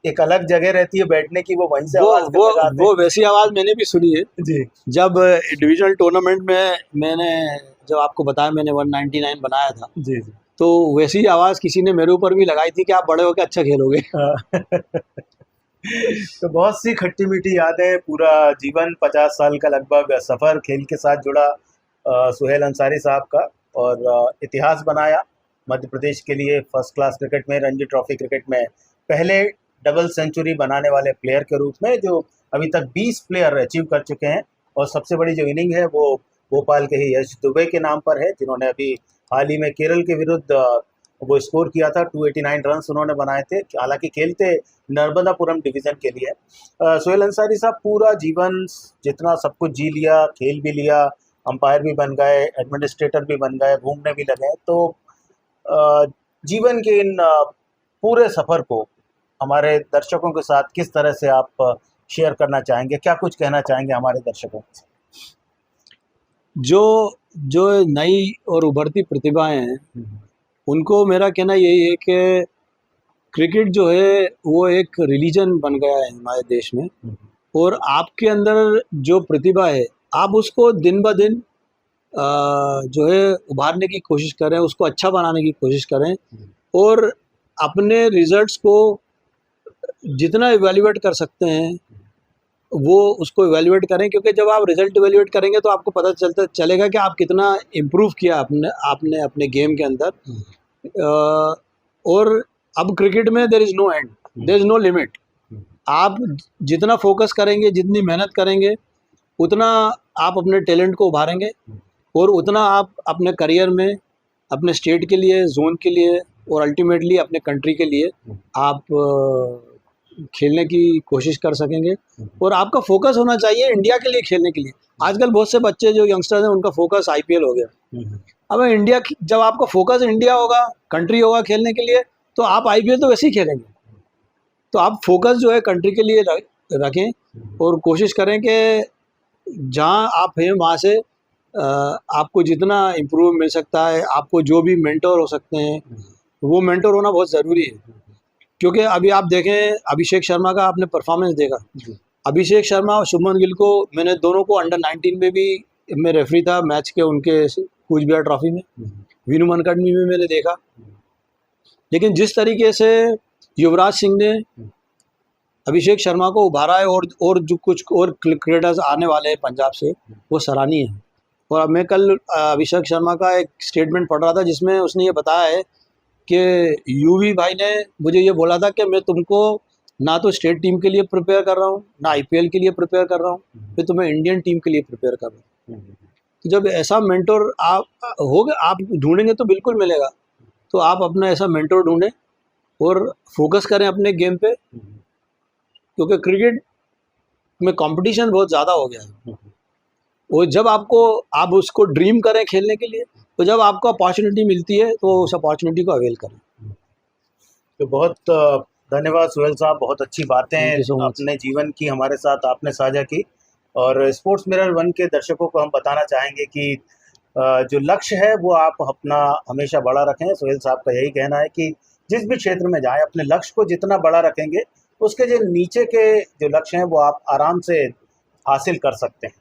एक अलग जगह रहती है बैठने की, वो वहीं से आवाज़ लगाते वो वैसी आवाज़ मैंने भी सुनी है जी। जब डिविजनल टूर्नामेंट में मैंने, जब आपको बताया मैंने 199 बनाया था, जी जी। तो वैसी आवाज़ किसी ने मेरे ऊपर भी लगाई थी कि आप बड़े होकर अच्छा खेलोगे। तो बहुत सी खट्टी मीठी यादें, पूरा जीवन, 50 साल का लगभग सफ़र खेल के साथ जुड़ा सुहेल अंसारी साहब का, और इतिहास बनाया मध्य प्रदेश के लिए फर्स्ट क्लास क्रिकेट में, रणजी ट्रॉफी क्रिकेट में पहले डबल सेंचुरी बनाने वाले प्लेयर के रूप में, जो अभी तक 20 प्लेयर अचीव कर चुके हैं। और सबसे बड़ी जो इनिंग है वो भोपाल के ही यश दुबे के नाम पर है, जिन्होंने अभी हाल ही में केरल के विरुद्ध वो स्कोर किया था, 289 रन्स उन्होंने बनाए थे, हालांकि खेलते नर्मदापुरम डिवीज़न के लिए। सुहेल अंसारी साहब पूरा जीवन जितना सब कुछ जी लिया, खेल भी लिया, अंपायर भी बन गए, एडमिनिस्ट्रेटर भी बन गए, घूमने भी लगे, तो जीवन के इन पूरे सफ़र को हमारे दर्शकों के साथ किस तरह से आप शेयर करना चाहेंगे? क्या कुछ कहना चाहेंगे हमारे दर्शकों से? जो नई और उभरती प्रतिभाएं हैं, उनको मेरा कहना यही है कि क्रिकेट जो है वो एक रिलीजन बन गया है हमारे देश में, और आपके अंदर जो प्रतिभा है आप उसको दिन ब दिन जो है उभारने की कोशिश करें, उसको अच्छा बनाने की कोशिश करें, और अपने रिजल्ट्स को जितना इवैल्यूएट कर सकते हैं वो उसको इवैल्यूएट करें, क्योंकि जब आप रिजल्ट इवैल्यूएट करेंगे तो आपको पता चलेगा कि आप कितना इम्प्रूव किया आपने अपने गेम के अंदर। और अब क्रिकेट में there is no end, there is no limit. आप जितना फोकस करेंगे, जितनी मेहनत करेंगे, उतना आप अपने टैलेंट को उभारेंगे, और उतना आप अपने करियर में, अपने स्टेट के लिए, जोन के लिए, और अल्टीमेटली अपने कंट्री के लिए आप खेलने की कोशिश कर सकेंगे। और आपका फोकस होना चाहिए इंडिया के लिए खेलने के लिए। आजकल बहुत से बच्चे जो यंगस्टर्स हैं उनका फोकस आईपीएल हो गया। अब इंडिया, जब आपका फोकस इंडिया होगा, कंट्री होगा खेलने के लिए, तो आप आईपीएल तो वैसे ही खेलेंगे। तो आप फोकस जो है कंट्री के लिए रखें, और कोशिश करें कि जहाँ आप हैं वहाँ से आपको जितना इम्प्रूव मिल सकता है, आपको जो भी मेंटोर हो सकते हैं वो मेंटोर होना बहुत ज़रूरी है। क्योंकि अभी आप देखें, अभिषेक शर्मा का आपने परफॉर्मेंस देखा, अभिषेक शर्मा और शुभमन गिल को मैंने दोनों को अंडर 19 में भी मैं रेफरी था मैच के, उनके कूच बिहार ट्रॉफी में, वीनू मनकड़नी में मैंने देखा। लेकिन जिस तरीके से युवराज सिंह ने अभिषेक शर्मा को उभारा है, और जो कुछ और क्रिकेटर्स आने वाले हैं पंजाब से, वो सराहनीय है। और अब मैं कल अभिषेक शर्मा का एक स्टेटमेंट पढ़ रहा था जिसमें उसने ये बताया है कि यूवी भाई ने मुझे ये बोला था कि मैं तुमको ना तो स्टेट टीम के लिए प्रिपेयर कर रहा हूँ, ना आईपीएल के लिए प्रिपेयर कर रहा हूँ, मैं तुम्हें इंडियन टीम के लिए प्रिपेयर कर रहा हूँ। तो जब ऐसा मेंटोर आप ढूंढेंगे तो बिल्कुल मिलेगा। तो आप अपना ऐसा मेंटोर ढूंढें और फोकस करें अपने गेम पे, क्योंकि क्रिकेट में कंपटीशन बहुत ज़्यादा हो गया है। और जब आप उसको ड्रीम करें खेलने के लिए, तो जब आपको अपॉर्चुनिटी मिलती है तो उस अपॉर्चुनिटी को अवेल करें। तो बहुत धन्यवाद सुहेल साहब, बहुत अच्छी बातें Thank you so much. अपने जीवन की हमारे साथ आपने साझा की। और स्पोर्ट्स मिरर 1 के दर्शकों को हम बताना चाहेंगे कि जो लक्ष्य है वो आप अपना हमेशा बड़ा रखें। सुहेल साहब का यही कहना है कि जिस भी क्षेत्र में जाएं, अपने लक्ष्य को जितना बड़ा रखेंगे, उसके जो नीचे के जो लक्ष्य हैं वो आप आराम से हासिल कर सकते हैं।